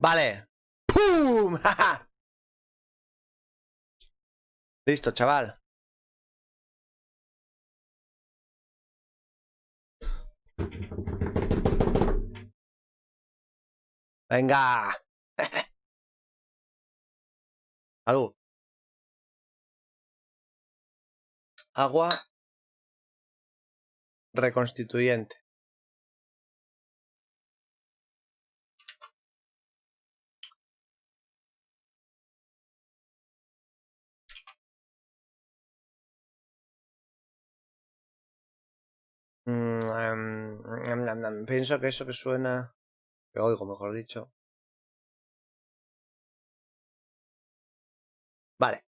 Vale. ¡Pum! Listo, chaval. Venga. Salud. Agua reconstituyente. Pienso que eso que suena, que oigo, mejor dicho. Vale.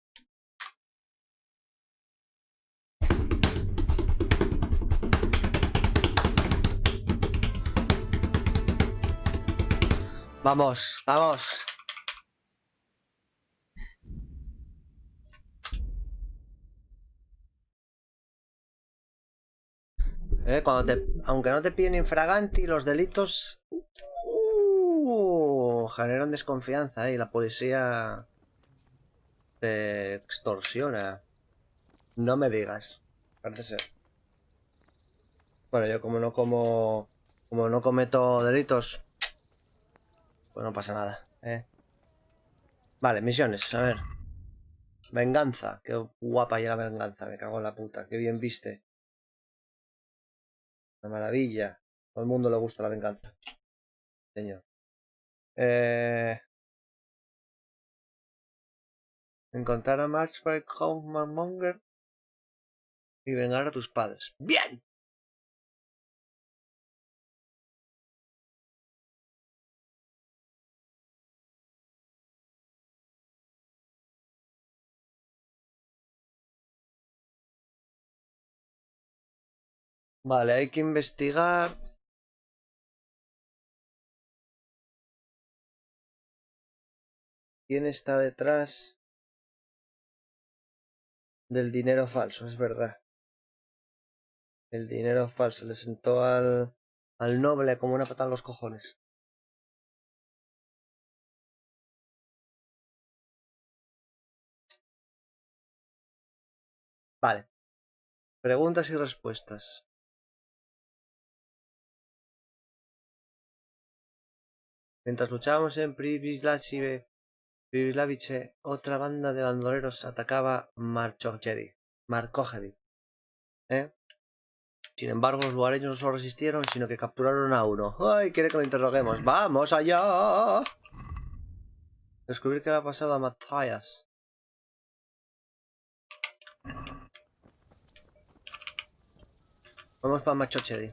Vamos, vamos. Aunque no te piden infraganti, los delitos generan desconfianza, y la policía te extorsiona. No me digas. Parece ser. Bueno, yo como no cometo delitos, pues no pasa nada, Vale, misiones, a ver. Venganza, qué guapa ya la venganza, me cago en la puta, qué bien viste. Una maravilla. A todo el mundo le gusta la venganza. Señor. Encontrar a Marchbank Homemonger y vengar a tus padres. ¡Bien! Vale, hay que investigar. ¿Quién está detrás del dinero falso? Es verdad. El dinero falso le sentó al noble como una patada en los cojones. Vale. Preguntas y respuestas. Mientras luchábamos en Privislavice, otra banda de bandoleros atacaba Markojedi. Sin embargo, los lugareños no solo resistieron, sino que capturaron a uno. ¡Ay! Quiere que lo interroguemos. ¡Vamos allá! Descubrir qué le ha pasado a Matthias. Vamos para Machochedi.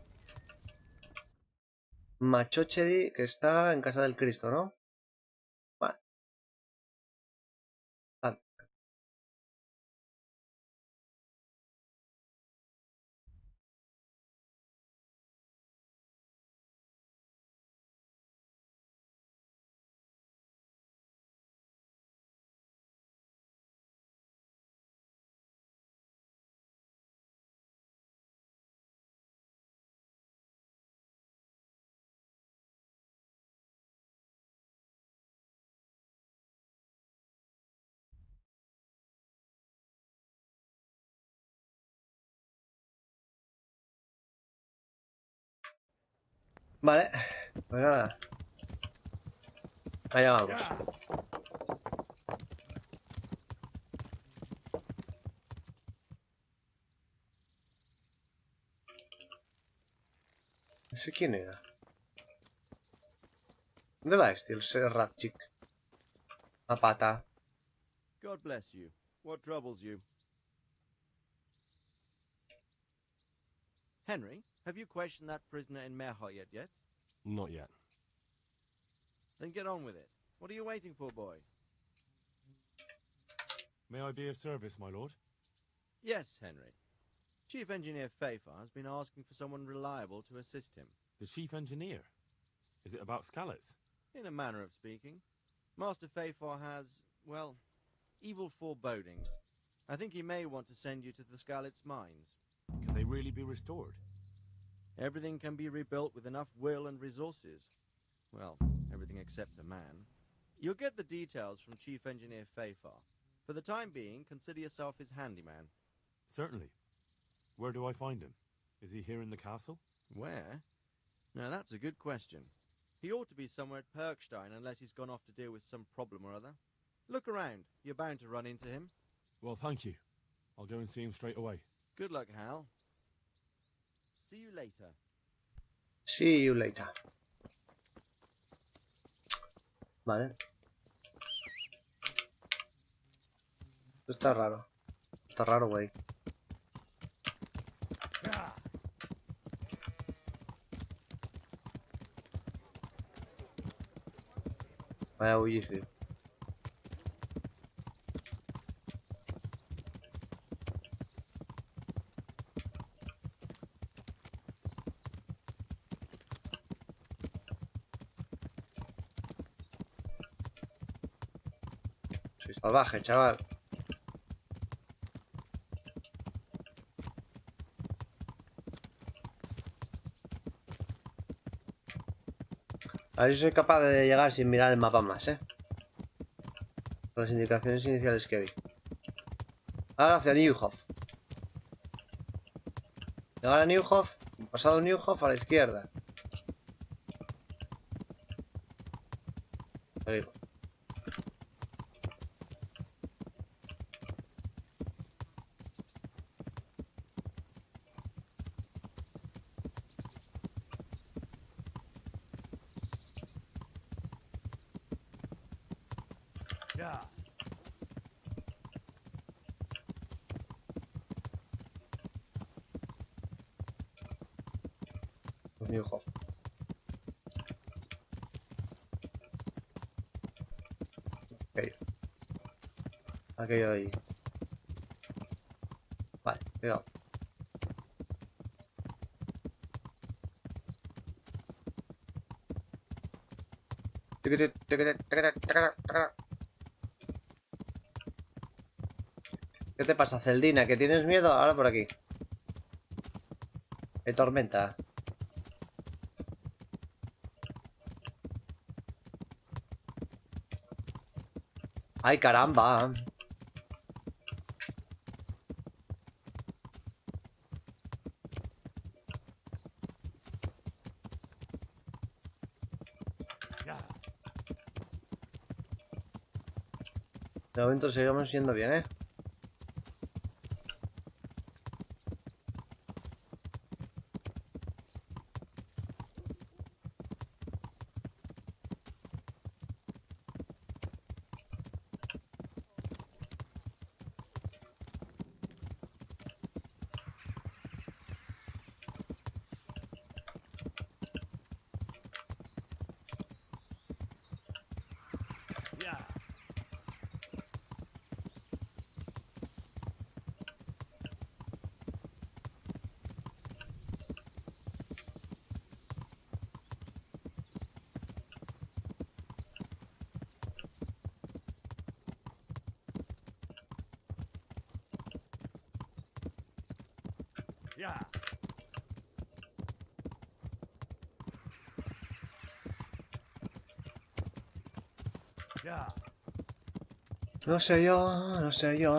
Machochedi, que está en casa del Cristo, ¿no? Vale. Vale. Vale, pues nada. Allá vamos. ¿Ese quién era? ¿Dónde va este, el ser Ratchik? A pata. God bless you. What troubles you? Henry, have you questioned that prisoner in Merhoyet yet? Not yet. Then get on with it. What are you waiting for, boy? May I be of service, my lord? Yes, Henry. Chief Engineer Pfeiffer has been asking for someone reliable to assist him. The chief engineer? Is it about Scalets? In a manner of speaking. Master Pfeiffer has, well, evil forebodings. I think he may want to send you to the Scalets mines. Can they really be restored? Everything can be rebuilt with enough will and resources. Well, everything except a man. You'll get the details from Chief Engineer Fayfar. For the time being, consider yourself his handyman. Certainly. Where do I find him? Is he here in the castle? Where? Now that's a good question. He ought to be somewhere at Perkstein unless he's gone off to deal with some problem or other. Look around. You're bound to run into him. Well, thank you. I'll go and see him straight away. Good luck, Hal. See you later. See you later. Vale. Esto está raro. Está raro, güey. Vaya bullicio. Soy salvaje, chaval. A ver si soy capaz de llegar sin mirar el mapa más, con las indicaciones iniciales que vi. Ahora hacia Newhof. Llegar a Newhof, pasado Newhof a la izquierda. Seguimos. Newhof. Aquello de ahí. Vale, cuidado. ¿Qué te pasa, Celdina? ¿Que tienes miedo? Ahora por aquí. Hay tormenta. ¡Ay, caramba! De momento seguimos siendo bien, ¿eh? No sé yo, no sé yo.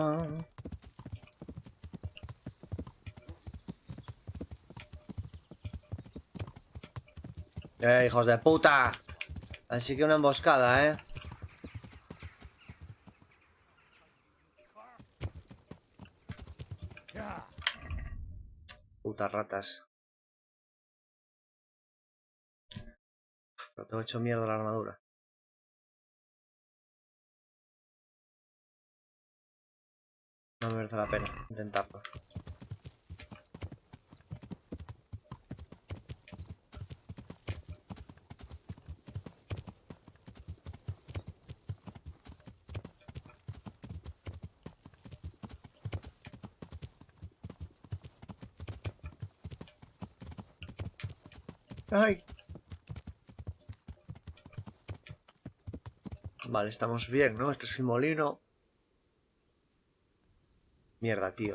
Hijos de puta. Así que una emboscada, Putas ratas. Pero tengo hecho mierda la armadura. No me merece la pena intentarlo. ¡Ay! Vale, estamos bien, ¿no? Este es el molino. Mierda, tío.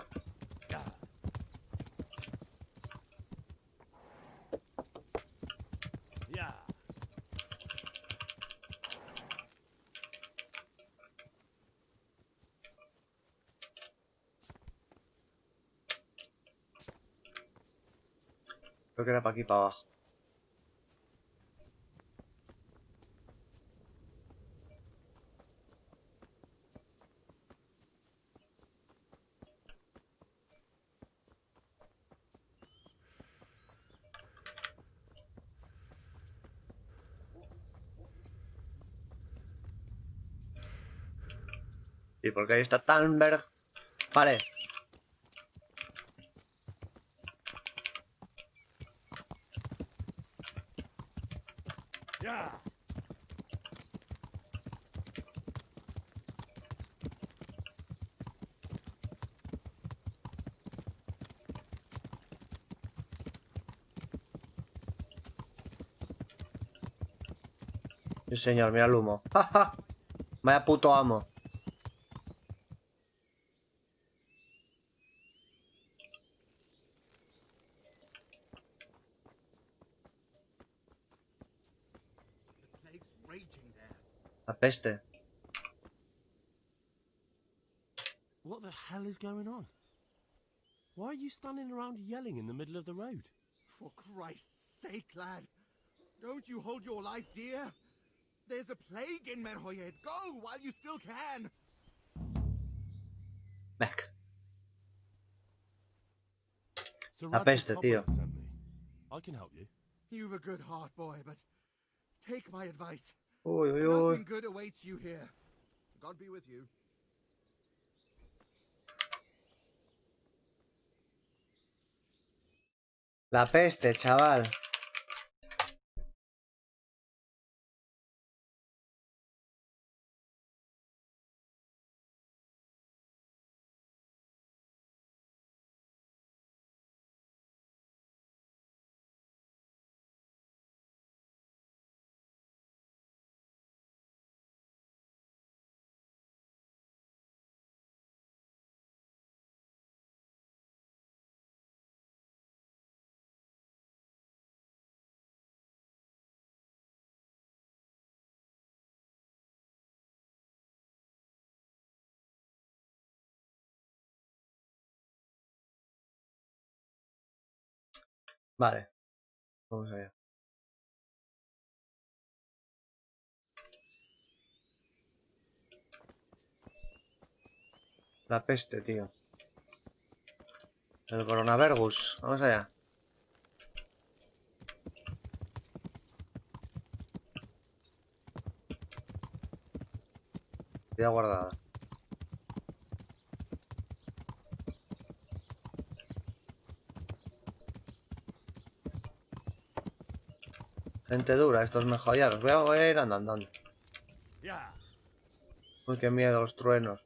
Creo que era para aquí, para abajo. ¿Y por qué ahí está Tannberg? Vale. Yeah. Sí, señor, mira el humo. ¡Ja, ja! Vaya puto amo. The plague's raging there. La peste. What the hell is going on? Why are you standing around yelling in the middle of the road? For Christ's sake, lad. Don't you hold your life dear? There's a plague in Merhoyed. Go while you still can. Back. Sir La Radz's peste, cobbler tío. sent me. I can help you. You've a good heart, boy, but take my advice. Uy, uy, uy. Nothing good awaits you here. God be with you. La peste, chaval. Vale. Vamos allá. La peste, tío. El coronavirus. Vamos allá. Ya guardada. Gente dura, estos me joyaron. Voy a ir andando. Yeah. Uy, qué miedo, los truenos.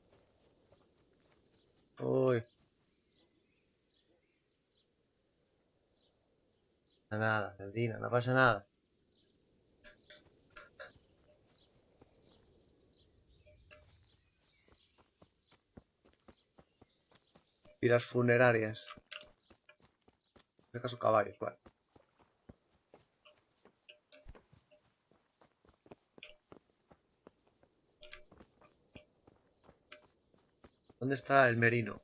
Uy. No pasa nada, Celdina, no pasa nada. Piras funerarias. En este caso caballos, vale. ¿Dónde está el merino?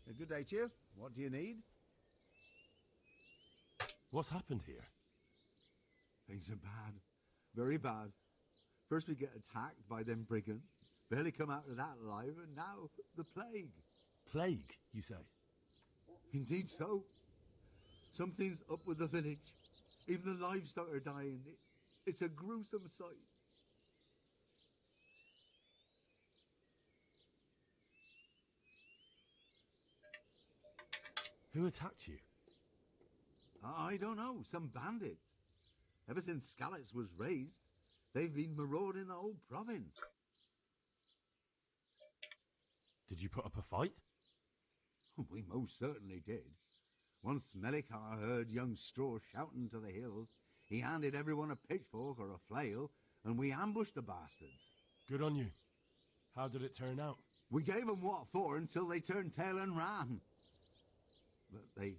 A good day to you. What do you need? What's happened here? Things are bad. Very bad. First we get attacked by them brigands. Barely come out of that alive, and now the plague. Plague, you say? Indeed so. Something's up with the village. Even the livestock are dying. It's a gruesome sight. Who attacked you? I don't know. Some bandits. Ever since Skalitz was raised, they've been marauding the whole province. Did you put up a fight? We most certainly did. Once Melikar heard young Straw shouting to the hills, he handed everyone a pitchfork or a flail, and we ambushed the bastards. Good on you. How did it turn out? We gave them what for until they turned tail and ran. But they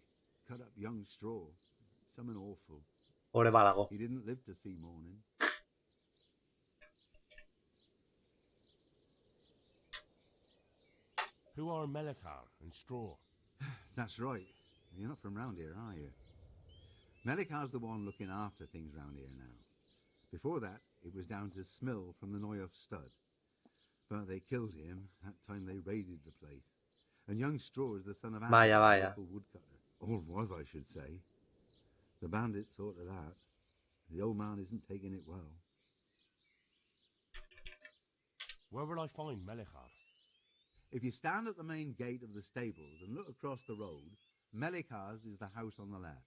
cut up young Straw. Something awful. Pobre Bálago. He didn't live to see morning. Who are Melikar and Straw? That's right. You're not from round here, are you? Melikar's the one looking after things round here now. Before that, it was down to Smill from the Noyoff Stud. But they killed him that time they raided the place. And young Straw is the son of Andy, Vaya, the vaya. local woodcutter. Or was, I should say. The bandits sorted that. The old man isn't taking it well. Where will I find Melikar? If you stand at the main gate of the stables and look across the road, Melikar's is the house on the left.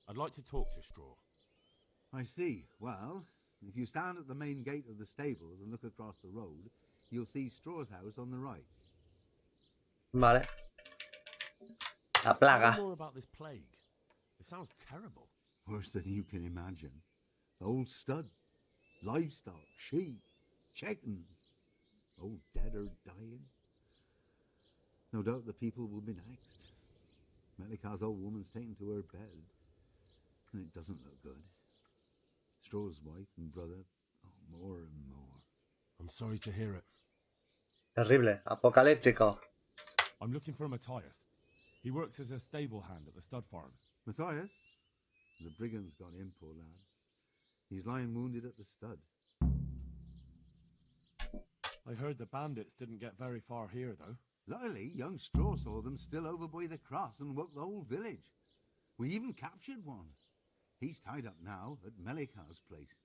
I'd like to talk to Straw. I see. Well, if you stand at the main gate of the stables and look across the road, you'll see Straw's house on the right. Vale. La Tell plaga. me more about this plague. It sounds terrible. Worse than you can imagine. The old stud, livestock, sheep, chickens, all dead or dying. No doubt the people will be next. Melikar's old woman's taken to her bed, and it doesn't look good. Straw's wife and brother, more and more. I'm sorry to hear it. Terrible. Apocalíptico. I'm looking for Matthias. He works as a stable hand at the stud farm. Matthias? The brigands got him, poor lad. He's lying wounded at the stud. I heard the bandits didn't get very far here, though. Luckily, young Straw saw them still over by the cross and woke the whole village. We even captured one. He's tied up now at Melikar's place.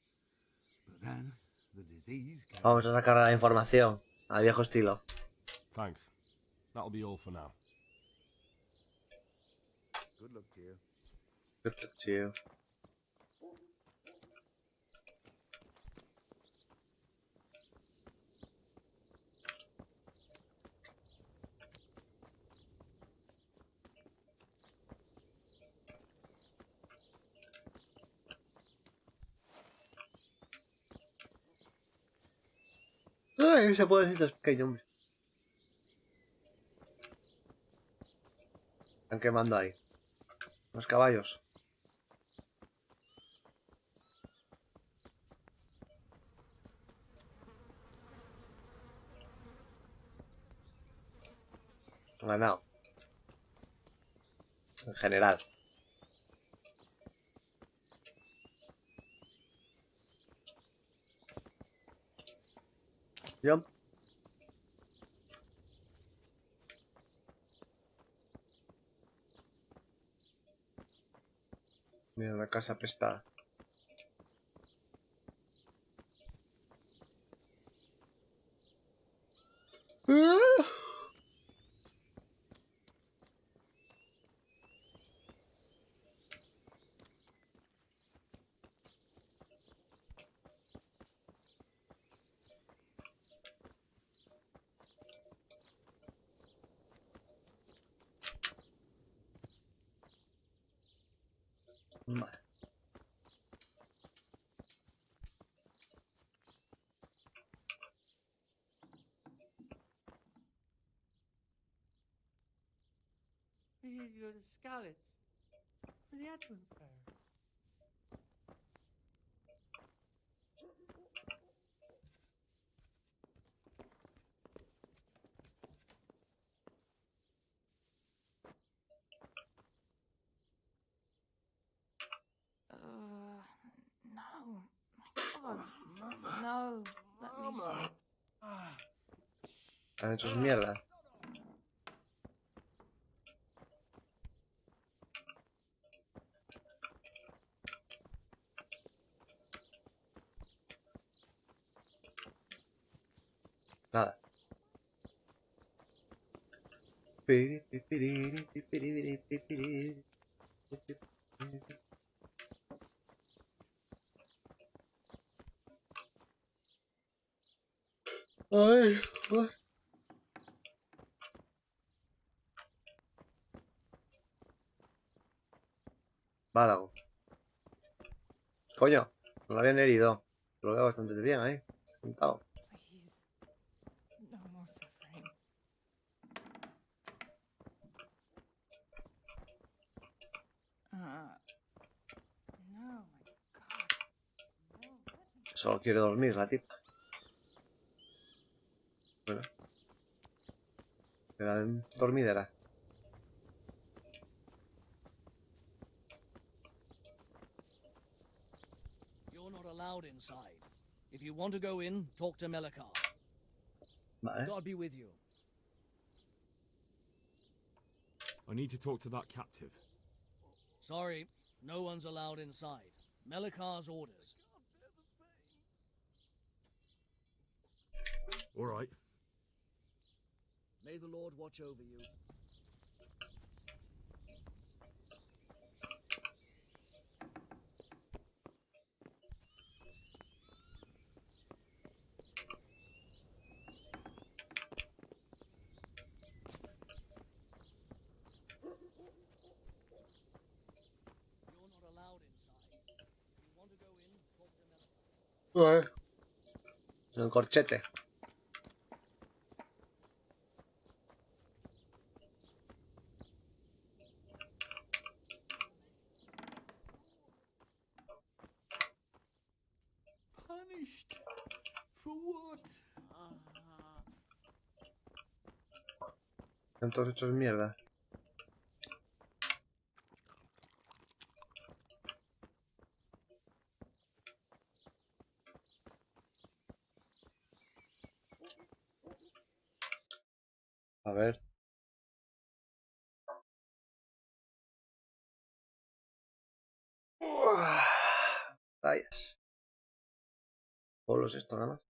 But then, the disease came. Vamos a sacar la información. Al viejo estilo. Thanks. That'll be all for now. Good luck to you. Good luck to you. Ay, ese pobrecito es pequeño, hombre. Están quemando ahí. Los caballos. Ganado. En general. Yo. Mira la casa apestada. Vale. Here you go to Scarlet's. For the Advent Fair. No. My God. No. Let me see. Han hecho su mierda. Nada. Ay, ay. Válago. Coño, no lo habían herido. Lo veo bastante bien ahí. Sentado. Please. No more suffering. No, my God. No, let me. Solo quiere dormir la tipa. Era dormidera. You're not allowed inside. If you want to go in, talk to Melikar. Vale. God be with you. I need to talk to that captive. Sorry, no one's allowed inside. Melikar's orders. All right. May the Lord watch over you. You're not allowed inside. If you want to go in, talk to Melikar. El corchete. Punished? For what? Están todos hechos mierda. A ver. Vayas. Polos esto nada más.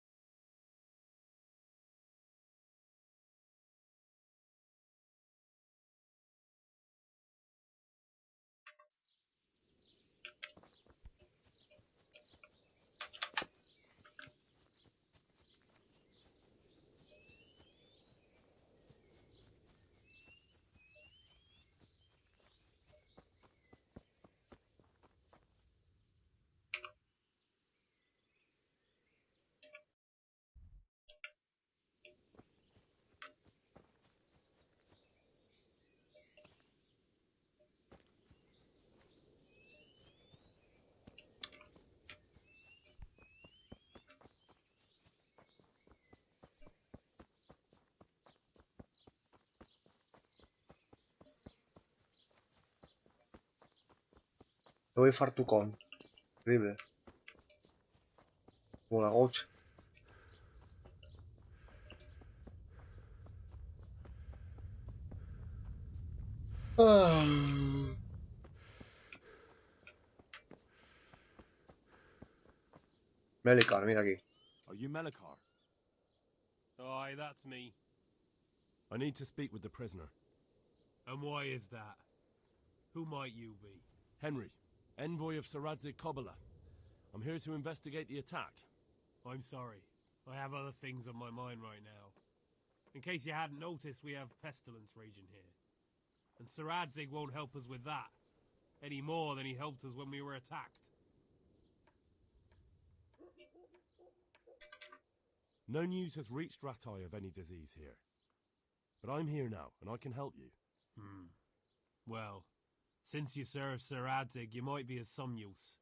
Me voy fartucón. Horrible. Como la gocha. Melikar, mira aquí. Are you Melikar? Aye, that's me. I need to speak with the prisoner. And why is that? Who might you be? Henry, envoy of Saradze Kobala. I'm here to investigate the attack. I'm sorry. I have other things on my mind right now. In case you hadn't noticed, we have pestilence raging here. And Saradzig won't help us with that, any more than he helped us when we were attacked. No news has reached Ratai of any disease here. But I'm here now, and I can help you. Well, since you serve Saradzig, you might be of some use.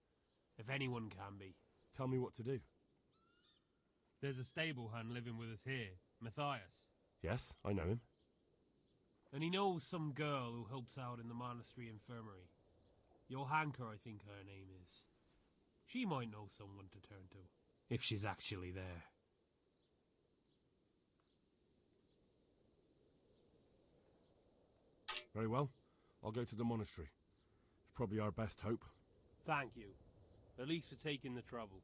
If anyone can be. Tell me what to do. There's a stable hand living with us here, Matthias. Yes, I know him. And he knows some girl who helps out in the monastery infirmary. Johanka, I think her name is. She might know someone to turn to, if she's actually there. Very well. I'll go to the monastery. It's probably our best hope. Thank you. At least for taking the trouble.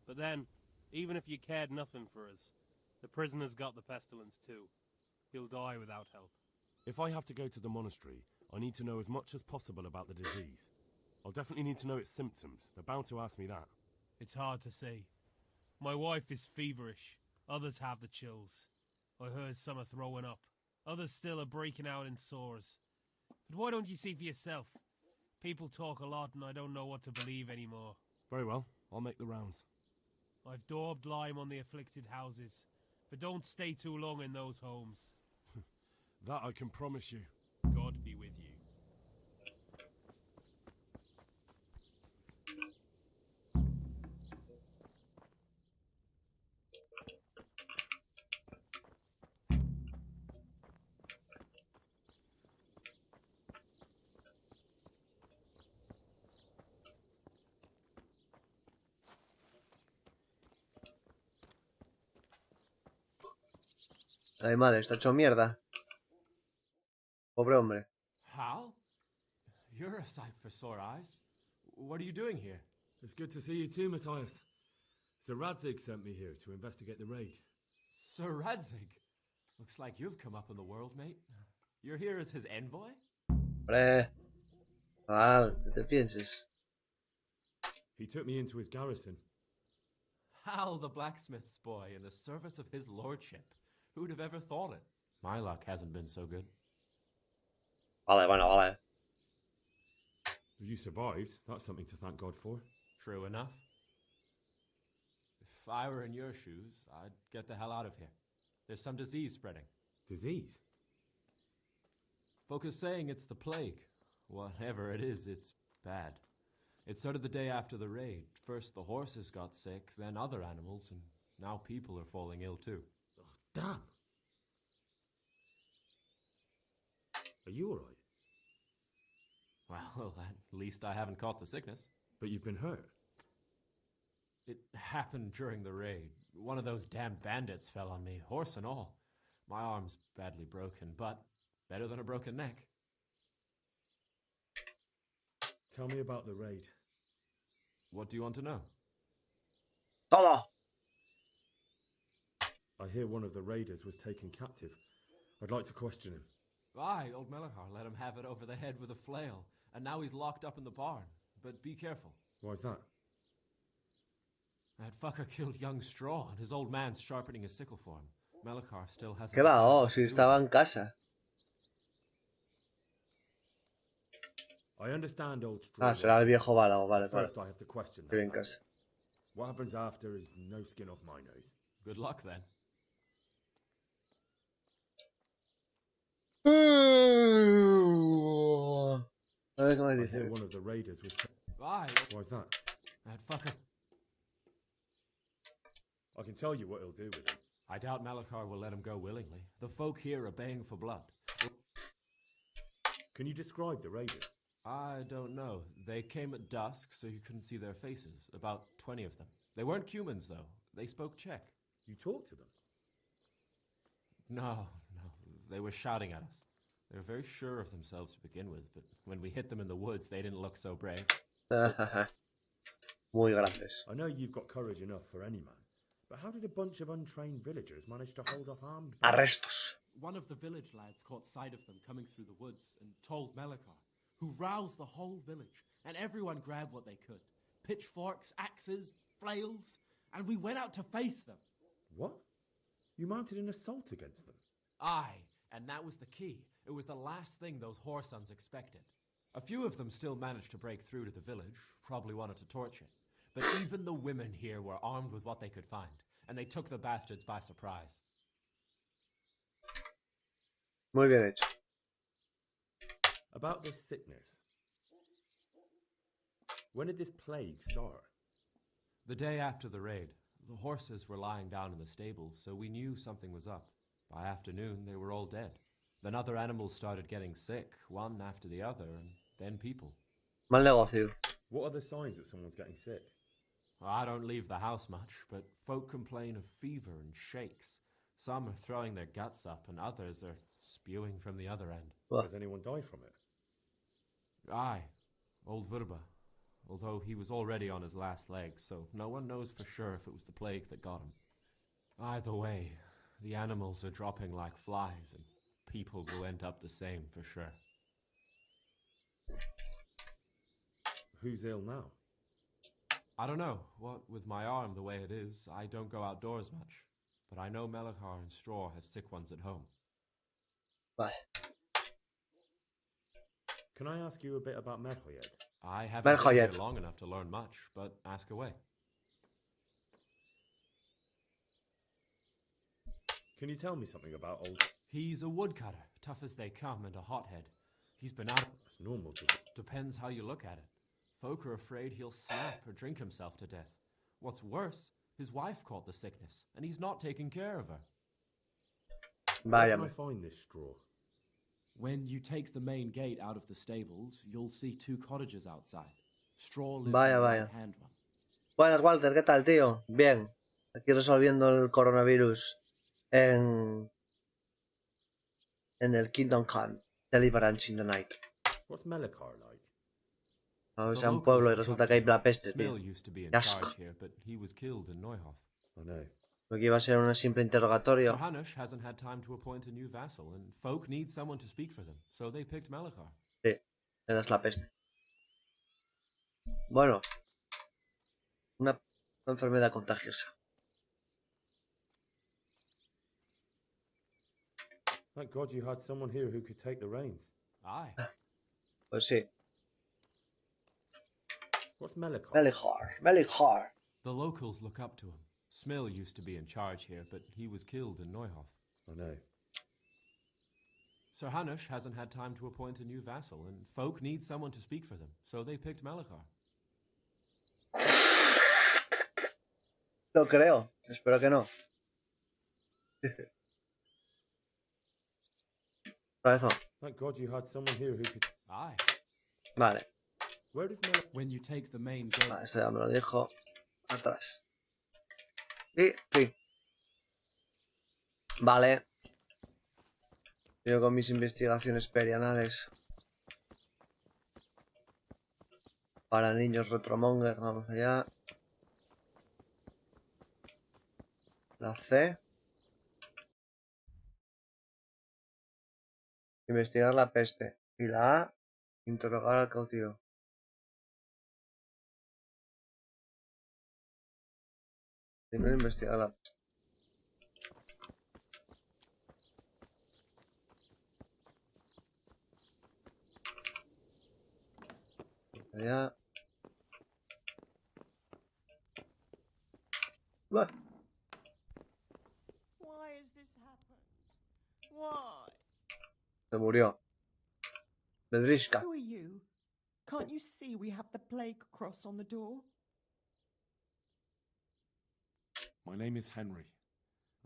But then, even if you cared nothing for us, the prisoner's got the pestilence too. He'll die without help. If I have to go to the monastery, I need to know as much as possible about the disease. I'll definitely need to know its symptoms. They're bound to ask me that. It's hard to say. My wife is feverish. Others have the chills. I heard some are throwing up. Others still are breaking out in sores. But why don't you see for yourself? People talk a lot and I don't know what to believe anymore. Very well. I'll make the rounds. I've daubed lime on the afflicted houses, but don't stay too long in those homes. That I can promise you. God be with you. Ay, madre, está hecho mierda. Pobre hombre. Hal? You're a sight for sore eyes. What are you doing here? It's good to see you too, Matthias. Sir Radzig sent me here to investigate the raid. Sir Radzig? Looks like you've come up in the world, mate. You're here as his envoy? Hombre. Chaval, ¿qué te pienses? He took me into his garrison. Hal, the blacksmith's boy, in the service of his lordship. Who'd have ever thought it? My luck hasn't been so good. Vale, bueno, vale. You survived. That's something to thank God for. True enough. If I were in your shoes, I'd get the hell out of here. There's some disease spreading. Disease? Folk are saying it's the plague. Whatever it is, it's bad. It started the day after the raid. First the horses got sick, then other animals, and now people are falling ill too. Oh, damn. Are you alright? Well, at least I haven't caught the sickness. But you've been hurt. It happened during the raid. One of those damn bandits fell on me, horse and all. My arm's badly broken, but better than a broken neck. Tell me about the raid. What do you want to know? Todo. I hear one of the raiders was taken captive. I'd like to question him. Aye, old Melachar let him have it over the head with a flail, and now he's locked up in the barn. But be careful. Why's that? That fucker killed young Straw, and his old man's sharpening his sickle for him. Melachar still hasn't ¿Qué va? decided Oh, what si to do estaba with en it. casa. I understand old Straw. Ah, será el viejo bálago, vale, vale. First I have to question Estoy en that. casa. What happens after is no skin off my nose. Good luck, then. A ver qué me I dice. hear one of the raiders was... Aye, Why's that? that fucker. I can tell you what he'll do with him. I doubt Melachar will let him go willingly. The folk here are baying for blood. Can you describe the raiders? I don't know. They came at dusk, so you couldn't see their faces. About 20 of them. They weren't humans, though. They spoke Czech. You talked to them? No. They were shouting at us. They were very sure of themselves to begin with, but when we hit them in the woods, they didn't look so brave. Muy grandes. I know you've got courage enough for any man, but how did a bunch of untrained villagers manage to hold off armed bandits? Arrestos. One of the village lads caught sight of them coming through the woods and told Melachar, who roused the whole village, and everyone grabbed what they could. Pitchforks, axes, flails, and we went out to face them. What? You mounted an assault against them? Aye, and that was the key. It was the last thing those whoresons expected. A few of them still managed to break through to the village, probably wanted to torch it. But even the women here were armed with what they could find, and they took the bastards by surprise. Muy bien hecho. About this sickness. When did this plague start? The day after the raid, the horses were lying down in the stable, so we knew something was up. By afternoon, they were all dead. Then other animals started getting sick, one after the other, and then people. Mal negocio. What are the signs that someone's getting sick? I don't leave the house much, but folk complain of fever and shakes. Some are throwing their guts up, and others are spewing from the other end. Has anyone died from it? Aye, old Verba. Although he was already on his last legs, so no one knows for sure if it was the plague that got him. Either way, the animals are dropping like flies, and people will end up the same for sure. Who's ill now? I don't know. What with my arm the way it is, I don't go outdoors much. But I know Melachar and Straw have sick ones at home. Vale. Can I ask you a bit about Merhoyed? I haven't been here Melchayed. long enough to learn much, but ask away. Can you tell me something about old... He's a woodcutter, tough as they come, and a hothead. He's been out. That's normal to... Depends how you look at it. Folk are afraid he'll snap or drink himself to death. What's worse, his wife caught the sickness, and he's not taking care of her. Where can Váyame. I find this straw? When you take the main gate out of the stables, you'll see 2 cottages outside. Straw lives Vaya, in the vaya. right-hand one. Buenas, Walter, ¿qué tal, tío? Bien. Aquí resolviendo el coronavirus en en el Kingdom Come. Deliverance in the Night. What's Melikar like? Vamos The a un locals pueblo y look resulta up que hay to him. la peste, tío. Smill used to be in Qué asco. charge here, but he was killed in Neuhof. I know. Lo que iba a ser un simple interrogatorio. Sir Hanush hasn't had time to appoint a new vassal, and folk need someone to speak for them, so they picked Melikar. Sí, eras la peste. Bueno. Una enfermedad contagiosa. Thank God you had someone here who could take the reins. Aye. Pues sí. What's Melikar? Melikar. The locals look up to him. Smill used to be in charge here, but he was killed in Neuhof. I know. Sir Hanush hasn't had time to appoint a new vassal, and folk need someone to speak for them, so they picked Melikar. Lo creo. Espero que no. Cabezón. Thank God you had someone here who could. Aye. Vale. Where does Melikar? When you take the main gate. Vale, esto ya me lo dijo. Atrás. Y fin. Vale. Yo con mis investigaciones perianales. Para niños retromonger. Vamos allá. La C. Investigar la peste. Y la A. Interrogar al cautivo. Primero investigar la peste. Allá. Va. Why has this happened? Why? Se murió. Bedrishka. Who are you? Can't you see we have the plague cross on the door? My name is Henry.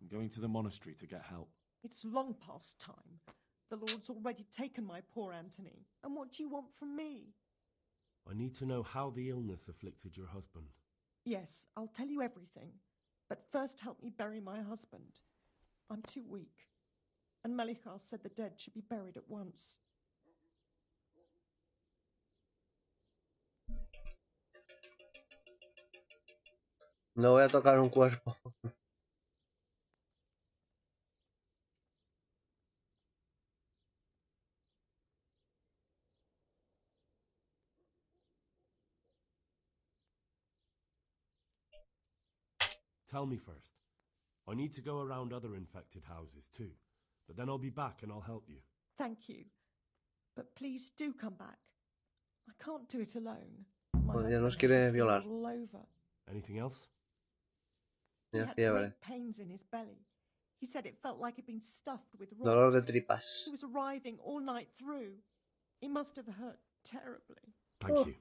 I'm going to the monastery to get help. It's long past time. The Lord's already taken my poor Anthony. And what do you want from me? I need to know how the illness afflicted your husband. Yes, I'll tell you everything. But first help me bury my husband. I'm too weak. And Melikar said the dead should be buried at once. No voy a tocar un cuerpo. Tell me first. I need to go around other infected houses too, but then I'll be back and I'll help you. Thank you. But please do come back. I can't do it alone. My Pues ya nos husband quiere had a fever violar. all over. Anything else? He Ya had fiebre. great pains in his belly. He said it felt like it'd been stuffed with rocks. Dolor de tripas. He was writhing all night through. It must have hurt terribly. Thank you.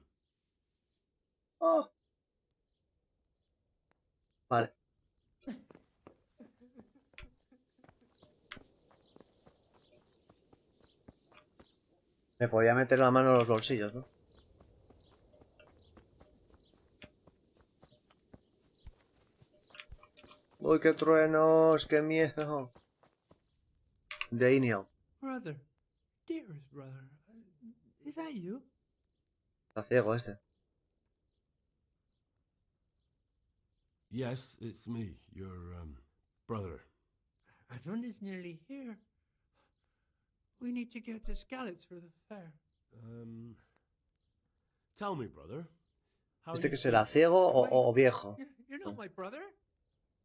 Oh. Vale. Me podía meter la mano en los bolsillos, ¿no? Uy, qué truenos, qué miedo. Daniel. Brother, dearest brother, is that you? Está ciego este. Yes, it's me, your brother. Everyone is nearly here. We need to get to Skalitz for the fair. Tell me, brother. How ¿Este you que será, feel? ciego o viejo? You're not my brother.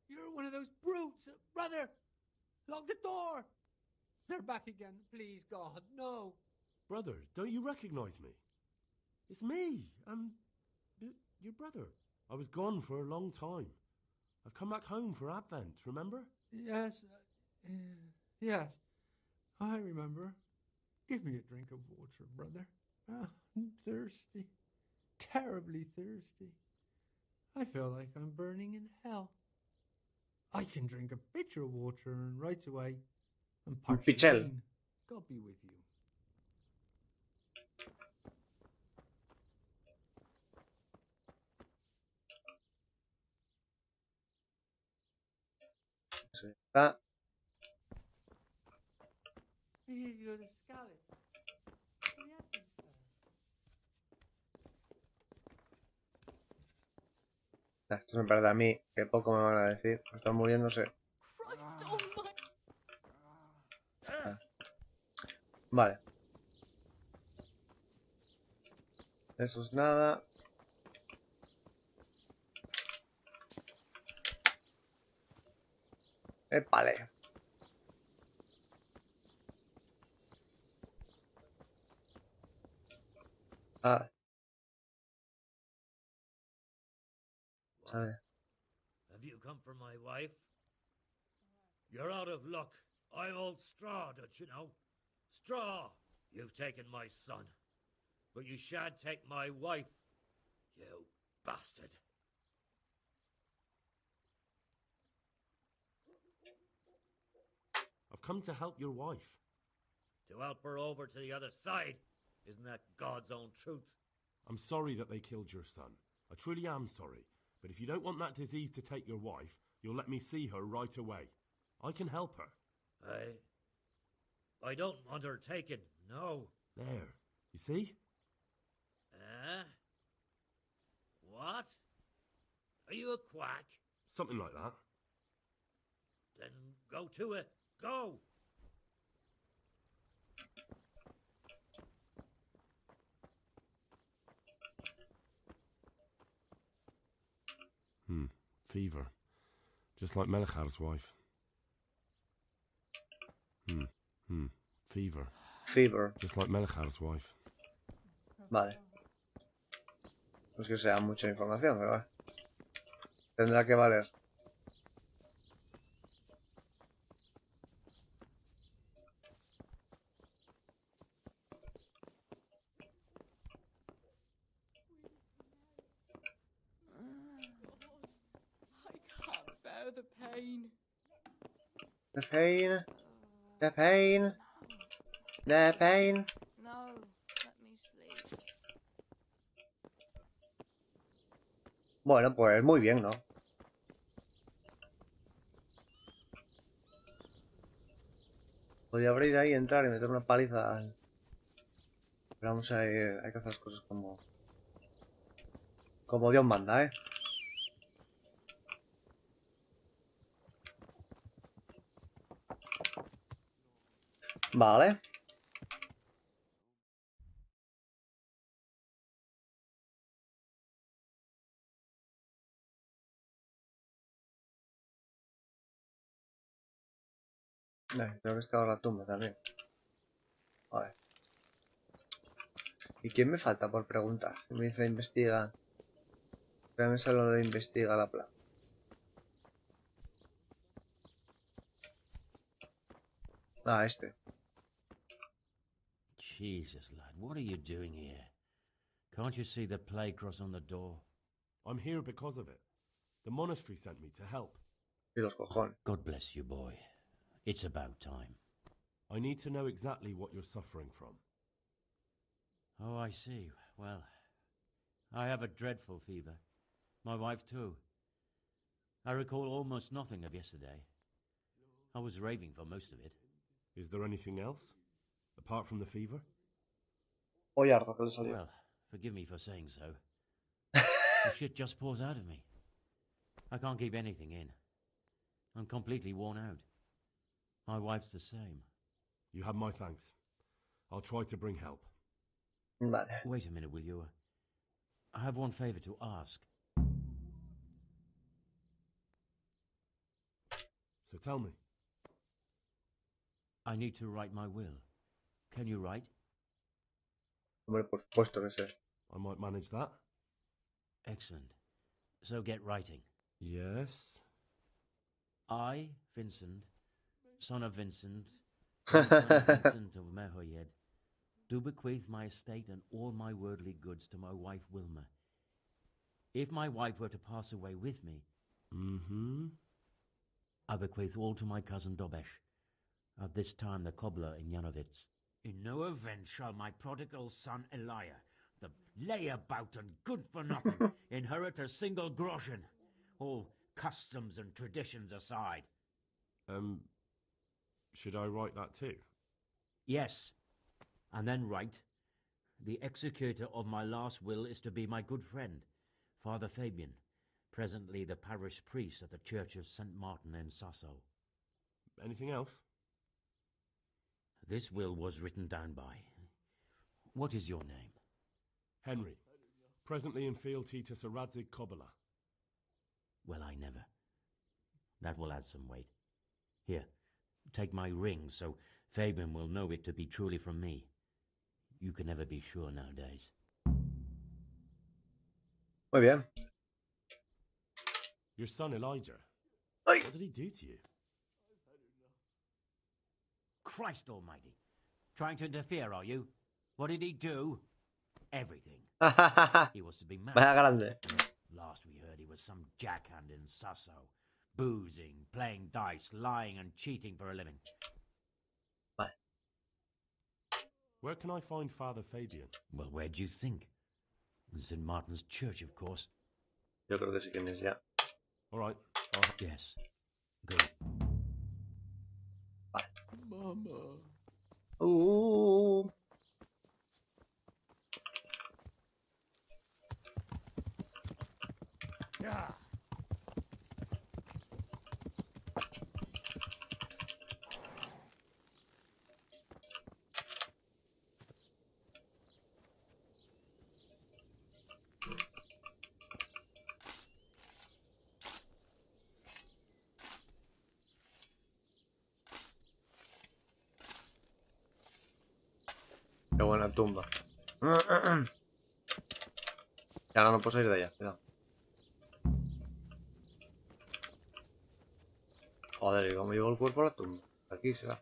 You're one of those brutes. Brother, lock the door. They're back again. Please, God, no. Brother, don't you recognize me? It's me. I'm your brother. I was gone for a long time. I've come back home for Advent, remember? Yes, yes, I remember. Give me a drink of water, brother. I'm thirsty, terribly thirsty. I feel like I'm burning in hell. I can drink a pitcher of water and right away I'm parched pichel. clean. God be with you. Eso está. He's got a scallop. Esto me parece a mí que poco me van a decir. Están muriéndose. Christ almighty. Vale. Eso es nada. Épale. Ah. ¿Sabe? Have you come for my wife? You're out of luck. I hold straw, don't you know? Straw! You've taken my son. But you shan't take my wife, you bastard. I've come to help your wife. To help her over to the other side. Isn't that God's own truth? I'm sorry that they killed your son. I truly am sorry. But if you don't want that disease to take your wife, you'll let me see her right away. I can help her. I don't want her taken, no. There. You see? What? Are you a quack? Something like that. Then go to it. Go! Fever. Just like Melchar's wife. Fever. Fever. Just like Melchar's wife. Vale. No es que sea mucha información, pero tendrá que valer. The pain. The pain. The pain. The pain. No, let me sleep. Bueno, pues muy bien, ¿no? Podría abrir ahí, entrar y meter una paliza. Pero vamos a ir. Hay que hacer las cosas como Dios manda, ¿eh? Vale. Tengo que excavar la tumba también. Vale. ¿Y quién me falta por preguntar? Me dice investiga. Pero me sale lo de investiga la plaga. Ah, este. Jesus, lad, what are you doing here? Can't you see the plague cross on the door? I'm here because of it. The monastery sent me to help. Y los cojones. God bless you, boy. It's about time. I need to know exactly what you're suffering from. Oh, I see. Well, I have a dreadful fever. My wife, too. I recall almost nothing of yesterday. I was raving for most of it. Is there anything else? Apart from the fever? Apoyar, que le salió. Well, forgive me for saying so. The shit just pours out of me. I can't keep anything in. I'm completely worn out. My wife's the same. You have my thanks. I'll try to bring help. Vale. Wait a minute, will you? I have one favor to ask. So tell me. I need to write my will. Can you write? Hombre, por supuesto que sé. I might manage that. Excellent. So get writing. Yes. I, Vincent, son of Vincent, grandson of Vincent of Mehoyed, do bequeath my estate and all my worldly goods to my wife Wilma. If my wife were to pass away with me, I bequeath all to my cousin Dobesh, at this time the cobbler in Janovitz. In no event shall my prodigal son Elia, the layabout and good-for-nothing, inherit a single groschen, all customs and traditions aside. Should I write that too? Yes. And then write, the executor of my last will is to be my good friend, Father Fabian, presently the parish priest at the Church of St. Martin in Sasso. Anything else? This will was written down by. What is your name? Henry. Presently in fealty to Sir Radzig Kobyla. Well, I never. That will add some weight. Here, take my ring so Fabian will know it to be truly from me. You can never be sure nowadays. Muy bien. Your son Elijah. Ay. What did he do to you? Christ almighty. Trying to interfere, are you? What did he do? Everything. He was to be married. Vaya grande. Last we heard he was some jackhand in Sasso. Boozing, playing dice, lying and cheating for a living. Vale. Where can I find Father Fabian? Well, where do you think? In St. Martin's Church, of course. Yo creo que sí que es ya. All right. Yes. Good. Mama. Yeah. Qué buena tumba. Y ahora no puedo salir de allá, cuidado. Joder, ¿y cómo llevo el cuerpo a la tumba? Aquí se va.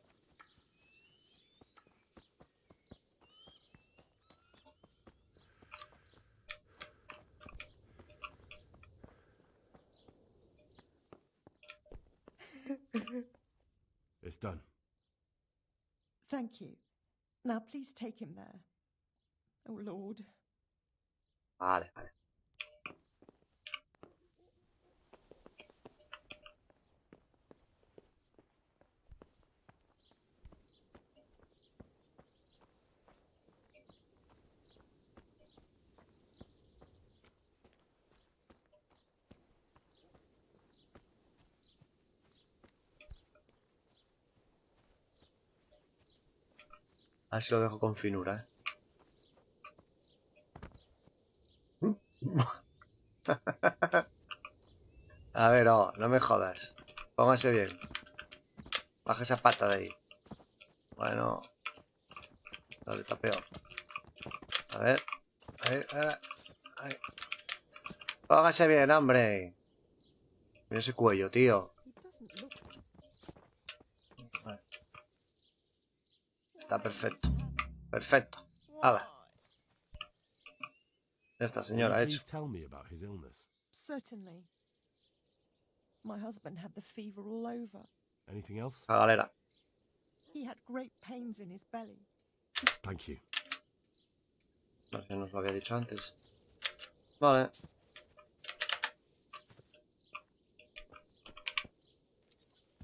It's done. Thank you. Now please take him there. Oh, Lord. Vale, vale. A ver si lo dejo con finura, A ver, no me jodas. Póngase bien. Baja esa pata de ahí. Bueno. Dale, está peor. A ver. Ahí. Póngase bien, hombre. Mira ese cuello, tío. Vale. Está perfecto. Perfecto. Hala. Ya está, señora, Will you hecho. please tell me about his illness? Certainly. My husband had the fever all over. Anything else? La galera. He had great pains in his belly. Thank you. No sé, nos lo había dicho antes. Vale.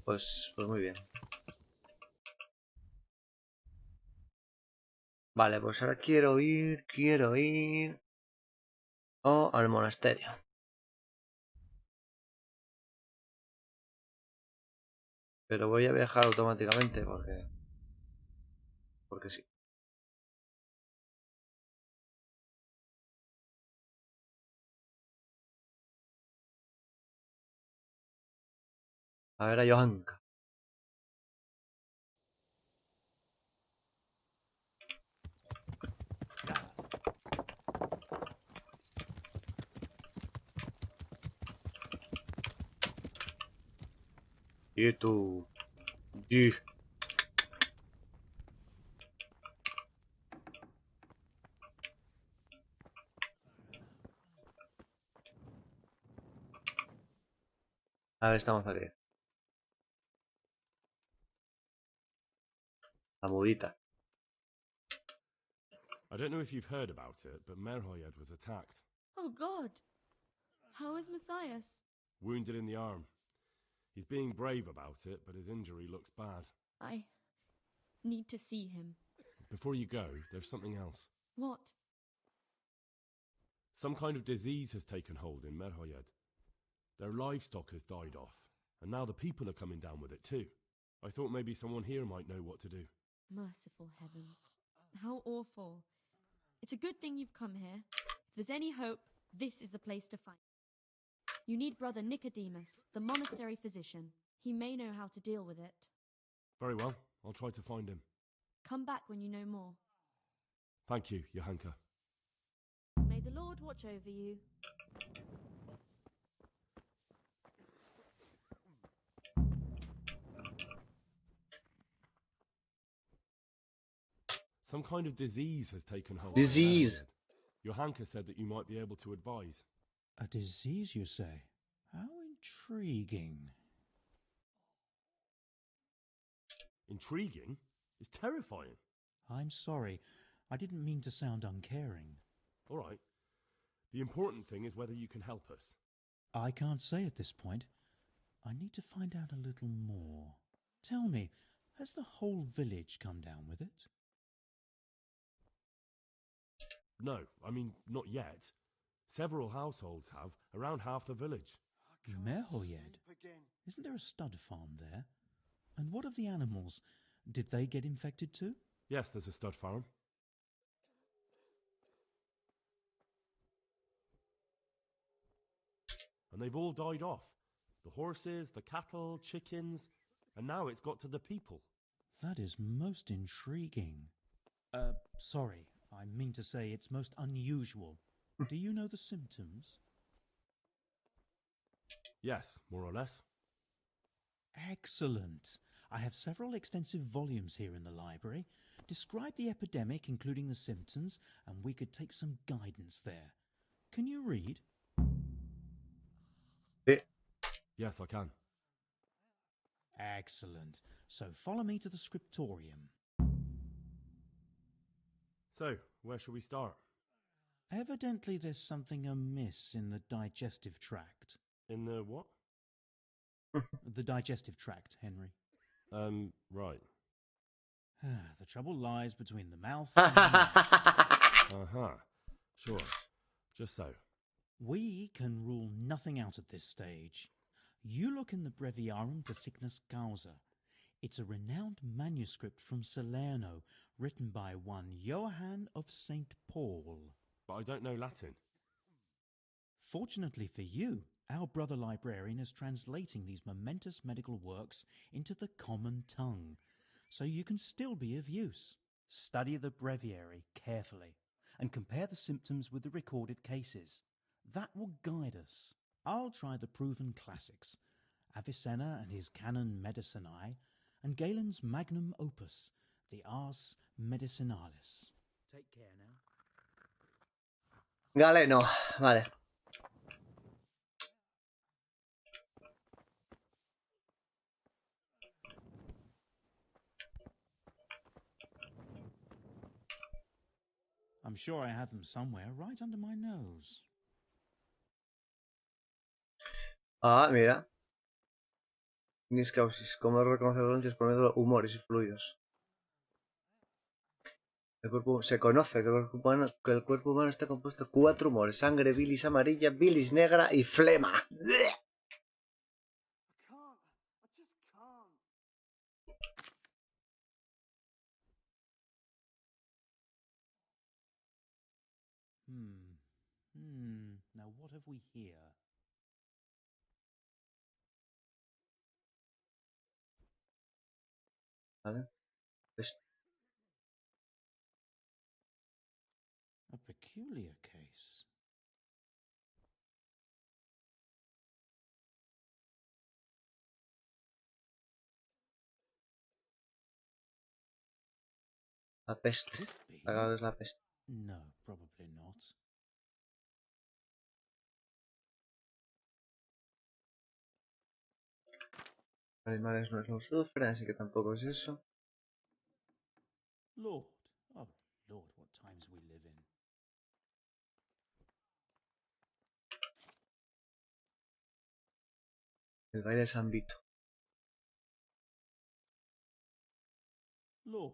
Pues muy bien. Vale, pues ahora quiero ir al monasterio. Pero voy a viajar automáticamente porque sí. A ver a Johanka. Y tú. Y... A ver, estamos aquí. La mudita. I don't know if you've heard about it, but Merhoyed was attacked. Oh, God. How is Matthias? Wounded in the arm. He's being brave about it, but his injury looks bad. need to see him. Before you go, there's something else. What? Some kind of disease has taken hold in Merhoyed. Their livestock has died off, and now the people are coming down with it too. I thought maybe someone here might know what to do. Merciful heavens. How awful. It's a good thing you've come here. If there's any hope, this is the place to find. You need Brother Nicodemus, the monastery physician. He may know how to deal with it. Very well, I'll try to find him. Come back when you know more. Thank you, Johanka. May the Lord watch over you. Some kind of disease has taken hold. Disease. Johanka said that you might be able to advise. A disease, you say? How intriguing. Intriguing? It's terrifying. I'm sorry. I didn't mean to sound uncaring. All right. The important thing is whether you can help us. I can't say at this point. I need to find out a little more. Tell me, has the whole village come down with it? No, I mean, not yet. Several households have, around half the village. Merhoyed? Isn't there a stud farm there? And what of the animals? Did they get infected too? Yes, there's a stud farm. And they've all died off. The horses, the cattle, chickens, and now it's got to the people. That is most intriguing. Sorry, I mean to say it's most unusual. Do you know the symptoms? Yes, more or less. Excellent. I have several extensive volumes here in the library. Describe the epidemic, including the symptoms, and we could take some guidance there. Can you read? Yes, I can. Excellent. So follow me to the scriptorium. So, where shall we start? Evidently there's something amiss in the digestive tract. In the what? The digestive tract, Henry. Right. The trouble lies between the mouth and the Uh-huh. Sure. Just so. We can rule nothing out at this stage. You look in the Breviarum de Sickness Causa. It's a renowned manuscript from Salerno, written by one Johann of St. Paul. But I don't know Latin. Fortunately for you, our brother librarian is translating these momentous medical works into the common tongue, so you can still be of use. Study the breviary carefully and compare the symptoms with the recorded cases. That will guide us. I'll try the proven classics, Avicenna and his Canon Medicinae, and Galen's magnum opus, the Ars Medicinalis. Take care now. Galeno, vale. I'm sure I have them somewhere, right under my nose. Ah, mira. Nis causis, cómo reconocer los dolencias por medio de los humores y fluidos. Se conoce que el cuerpo humano está compuesto de 4 humores: sangre, bilis amarilla, bilis negra y flema. Now what have we here? Vale. A peculiar case. La peste. Es la peste. No, probably not. Animales no lo sufren, así que tampoco es eso. Lord, oh Lord, what times we live in. El baile de San Vito. Lord,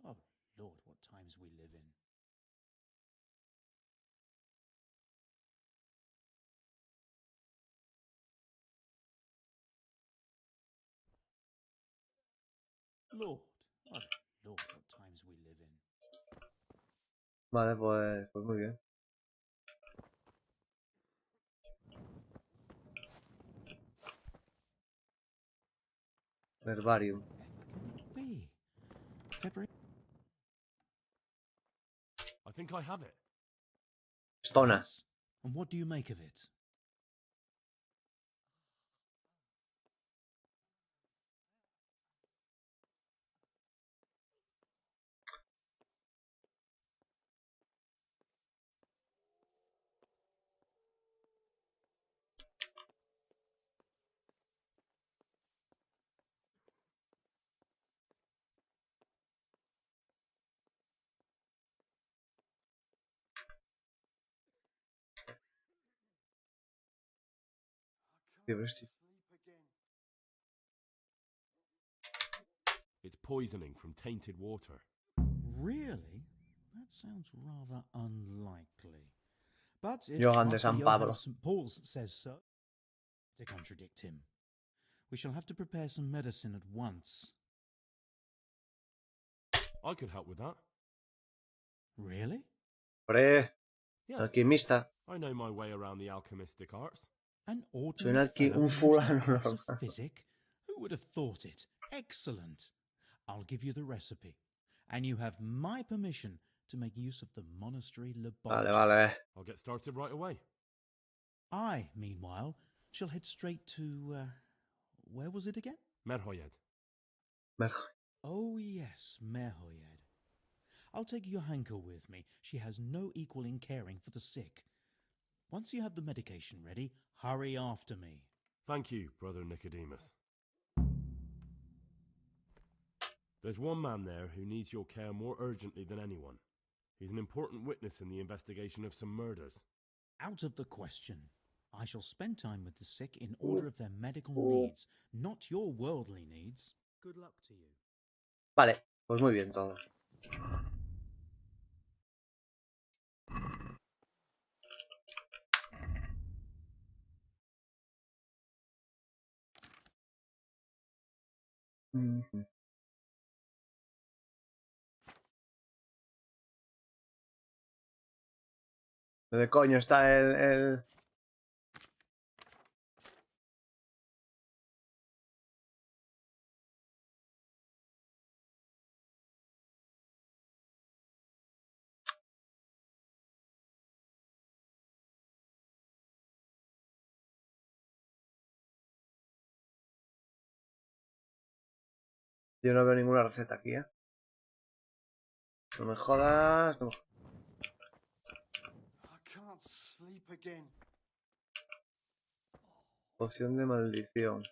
oh Lord, what times we live in. Lord, oh Lord, what times we live in. Vale, pues muy bien. Herbarium. We. February. I think I have it. Stona. Yes? And what do you make of it? Qué bestia. It's poisoning from tainted water. Really? That sounds rather unlikely. But if Johann de Master San Johann Pablo. of St. Paul's says so, to contradict him. We shall have to prepare some medicine at once. I could help with that. Really? Hombre, Yes. alquimista. I know my way around the alchemistic arts. An Soy ordinary fellow un who knows the fulano arts of normal. physic? Who would have thought it? Excellent. I'll give you the recipe. And you have my permission to make use of the monastery laboratory. Vale. I'll get started right away. I, meanwhile, shall head straight to, where was it again? Merhoyed. Oh, yes, Merhoyed. I'll take Johanka with me. She has no equal in caring for the sick. Once you have the medication ready, hurry after me. Thank you, Brother Nicodemus. There's one man there who needs your care more urgently than anyone. He's an important witness in the investigation of some murders. Out of the question. I shall spend time with the sick in order of their medical needs, not your worldly needs. Good luck to you. Vale, pues muy bien todo. ¿Dónde coño está el... Yo no veo ninguna receta aquí, ¿eh? No me jodas. No me... Poción de maldición.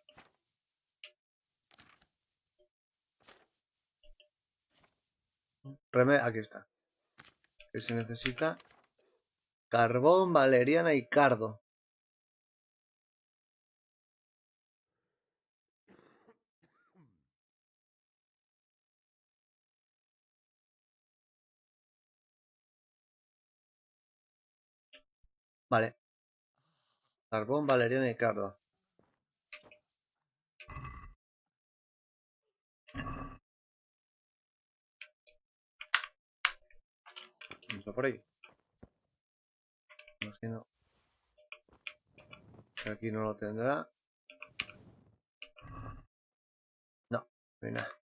Aquí está. ¿Qué se necesita? Carbón, valeriana y cardo. Vale. Carbón, valeriana y cardo. Vamos a por ahí. Imagino que aquí no lo tendrá. No, no hay nada.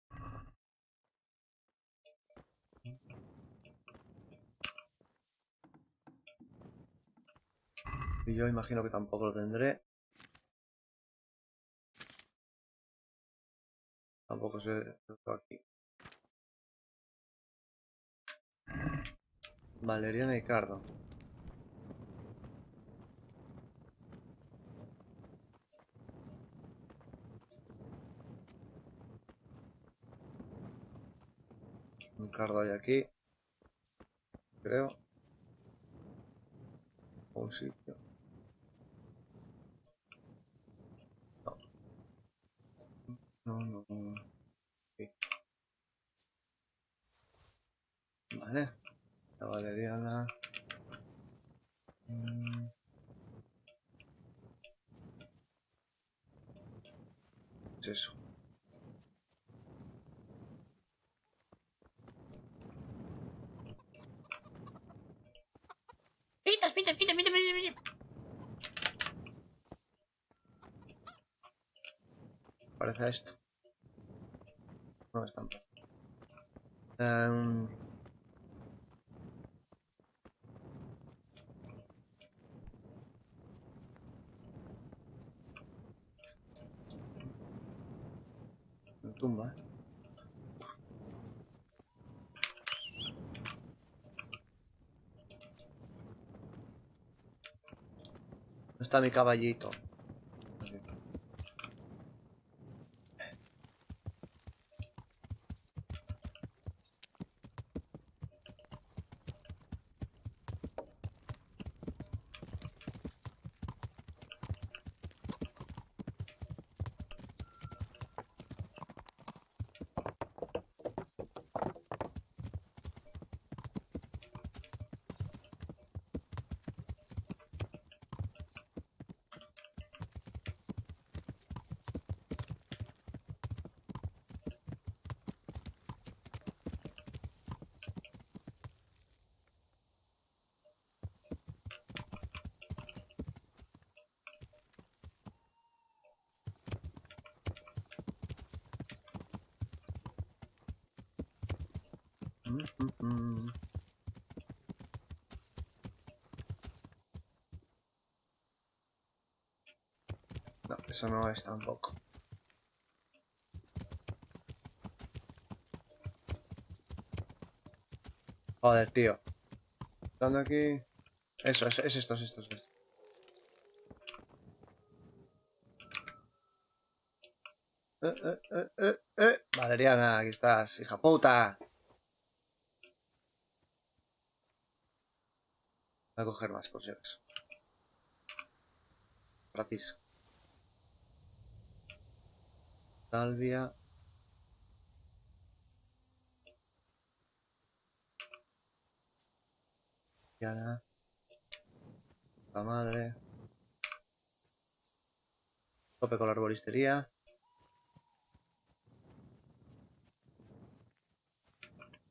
Y yo imagino que tampoco lo tendré. Tampoco sé esto aquí. Valeriana y cardo. Un cardo hay aquí. Creo. Un sitio. No. No. Aquí. es eso. Pitas, pitas, pitas, pitas, pitas. Parece esto. No es tanto. Me tumba, ¿eh? ¿Dónde está mi caballito? No, eso no es tampoco. Joder, tío. ¿Dónde aquí? Eso, es esto, es esto, es esto. Valeriana, aquí estás, hija puta. Voy a coger más por si acaso. Gratis. Salvia. Yana. La madre. Tope con la arboristería.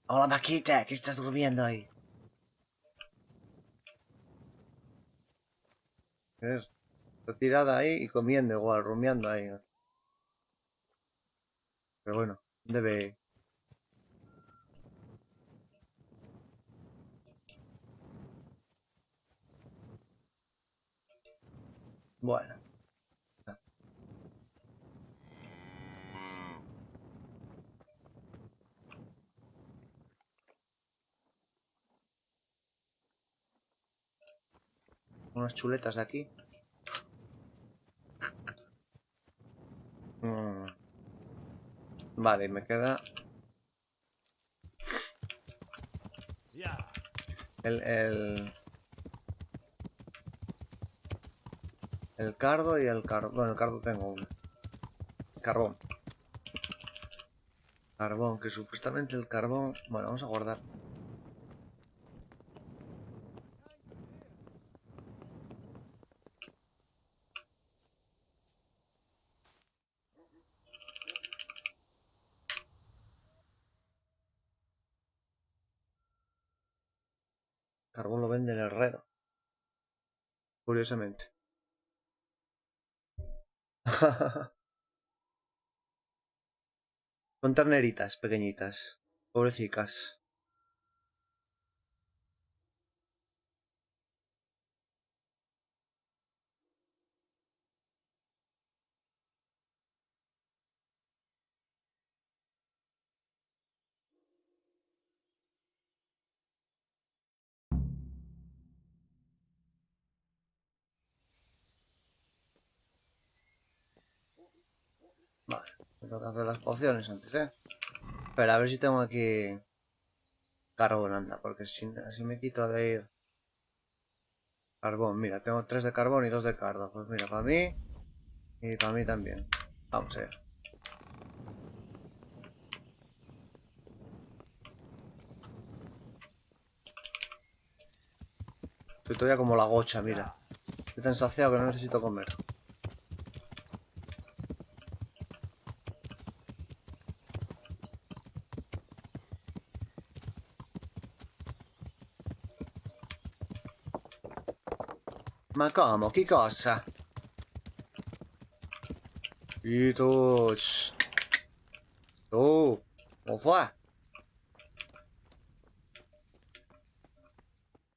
Hola, Maquita, ¿qué estás durmiendo ahí? Está tirada ahí y comiendo igual, rumiando ahí. Pero bueno, debe... Bueno. Unas chuletas de aquí. Vale, me queda... El cardo y el carbón. Bueno, el cardo tengo uno. Carbón. Carbón, que supuestamente el carbón... Bueno, vamos a guardar. Carbón lo vende el herrero. Curiosamente. Son terneritas pequeñitas. Pobrecicas. Vale, tengo que hacer las pociones antes, ¿eh? Espera, a ver si tengo aquí... Carbón, anda, porque si me quito de ir... Carbón, mira, tengo 3 de carbón y 2 de cardo. Pues mira, para mí y para mí también. Vamos allá. Estoy todavía como la gocha, mira. Estoy tan saciado que no necesito comer. Ma come? Che cosa? Y tú... shh. Tú... ¿Cómo fue?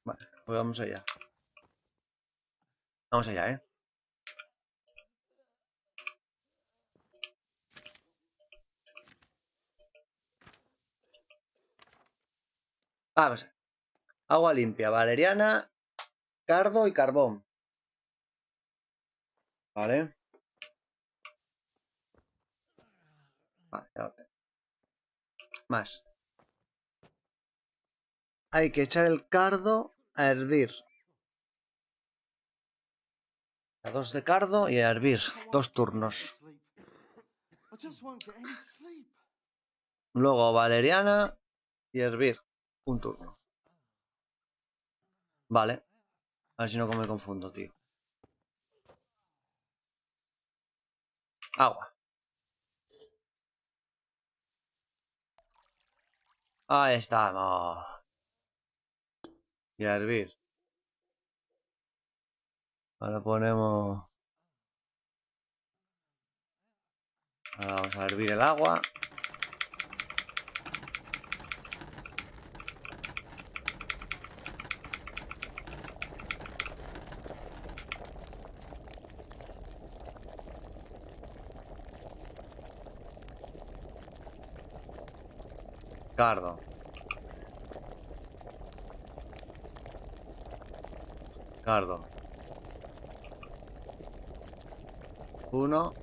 Vale, pues vamos allá. Vamos allá, ¿eh? Vamos a ver. Agua limpia, valeriana, cardo y carbón. Vale. Vale, ya lo tengo. Más. Hay que echar el cardo a hervir. A 2 de cardo y a hervir. 2 turnos. Luego valeriana y hervir. 1 turno. Vale. A ver si no me confundo, tío. Agua. Ahí estamos. Y a hervir. Ahora ponemos... Ahora vamos a hervir el agua. Cardo. Cardo. 1.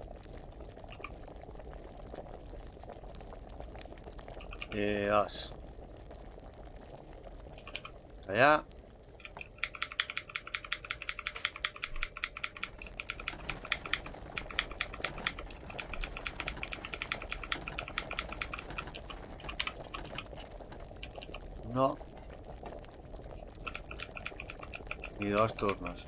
Y 2. Allá. No. Y 2 turnos.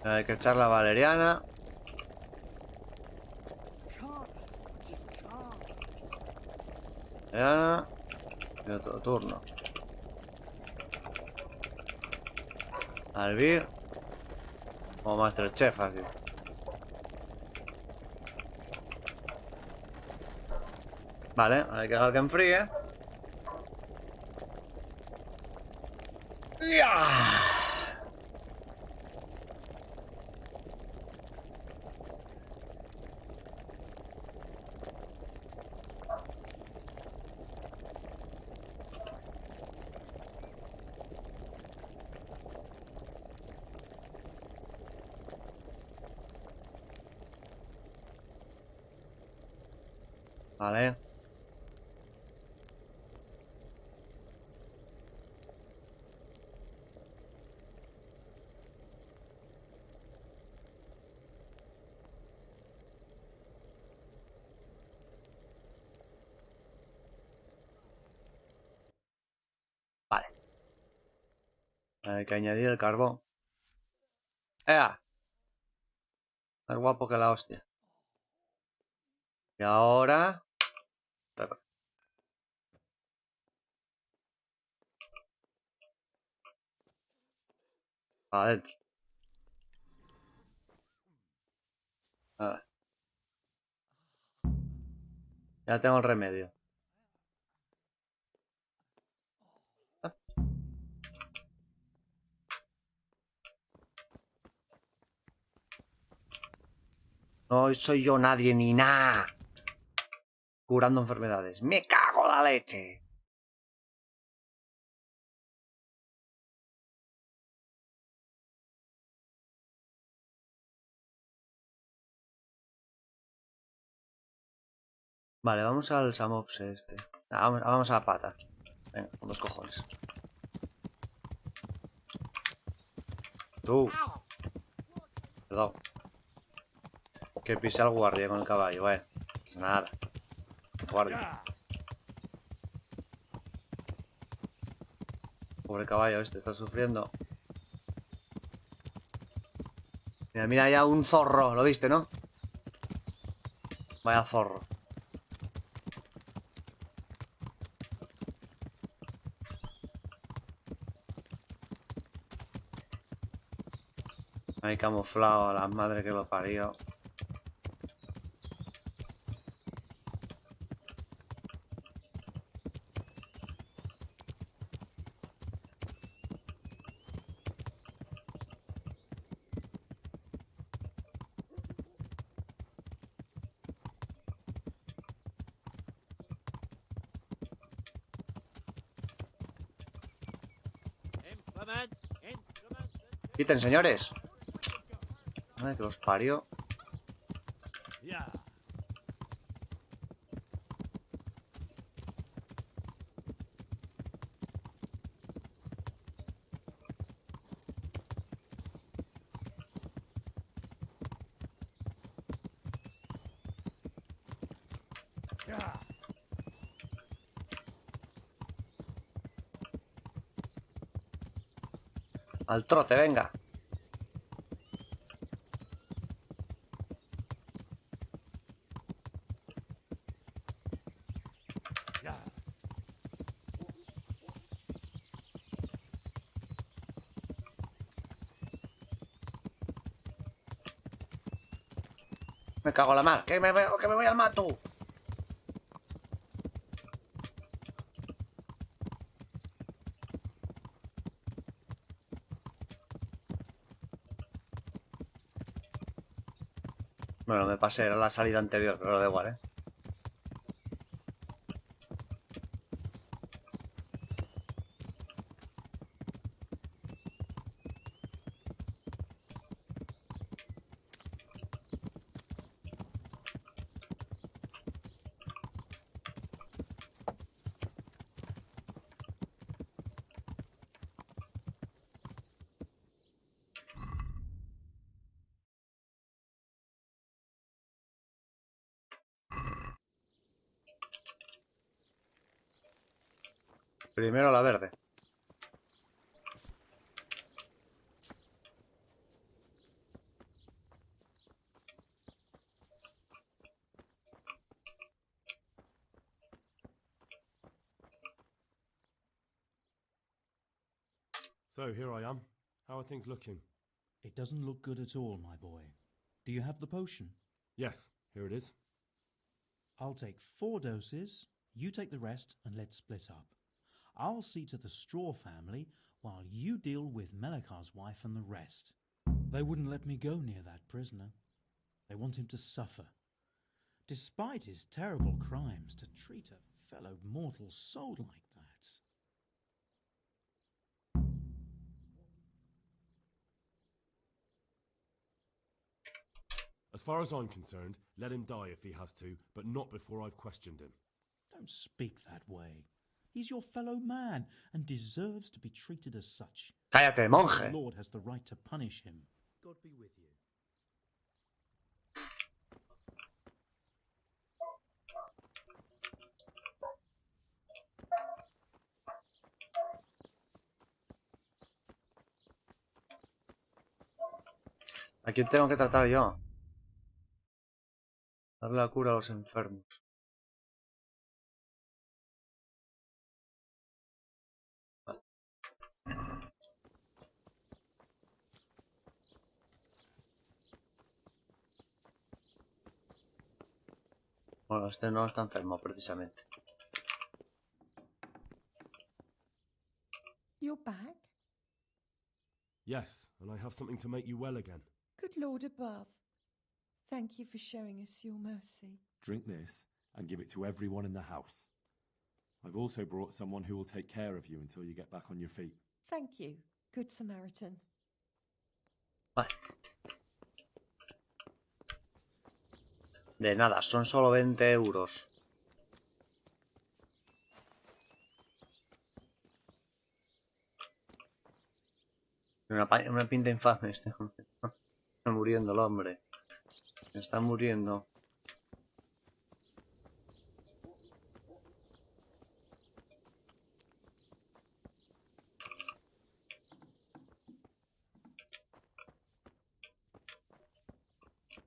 Hay que echar la valeriana. Valeriana. Y otro turno. A hervir. Como Masterchef, así. Vale, hay que dejar que enfríe. ¡Ya! Vale. Vale. Hay que añadir el carbón. ¡Ea! Más guapo que la hostia. Y ahora... Adentro. Vale. Ya tengo el remedio. No soy yo nadie ni nada. Curando enfermedades. ¡Me cago en la leche! Vale, vamos al Samopse este. Vamos a la pata. Venga, con 2 cojones. Tú. Perdón. Que pise al guardia con el caballo, No pasa nada. Guardia. Pobre caballo este, está sufriendo. Mira, mira ya un zorro, ¿lo viste, no? Vaya zorro. Ahí camuflado a la madre que lo parió. Quiten, señores. Madre que los parió. Yeah. Al trote, venga. Me cago en la mar. Que me voy al mato. Bueno, me pasé, era la salida anterior, pero da igual, ¿eh? Primero la verde. So, here I am. How are things looking? It doesn't look good at all, my boy. Do you have the potion? Yes, here it is. I'll take 4 doses, you take the rest, and let's split up. I'll see to the Straw family while you deal with Melikar's wife and the rest. They wouldn't let me go near that prisoner. They want him to suffer. Despite his terrible crimes, to treat a fellow mortal soul like that. As far as I'm concerned, let him die if he has to, but not before I've questioned him. Don't speak that way. He's your fellow man and deserves to be treated as such. Cállate, monje. The Lord has the right to punish him. God be with you. ¿A quién tengo que tratar yo? Darle la cura a los enfermos. Vale. Bueno, este no está enfermo precisamente. You're back? Yes, and I have something to make you well again. Good Lord above. Thank you for showing us your mercy. Drink this and give it to everyone in the house. I've also brought someone who will take care of you until you get back on your feet. Thank you, Good Samaritan. Vale. De nada, son solo 20 euros. Una pinta infame este hombre. Está muriendo el hombre. Se está muriendo.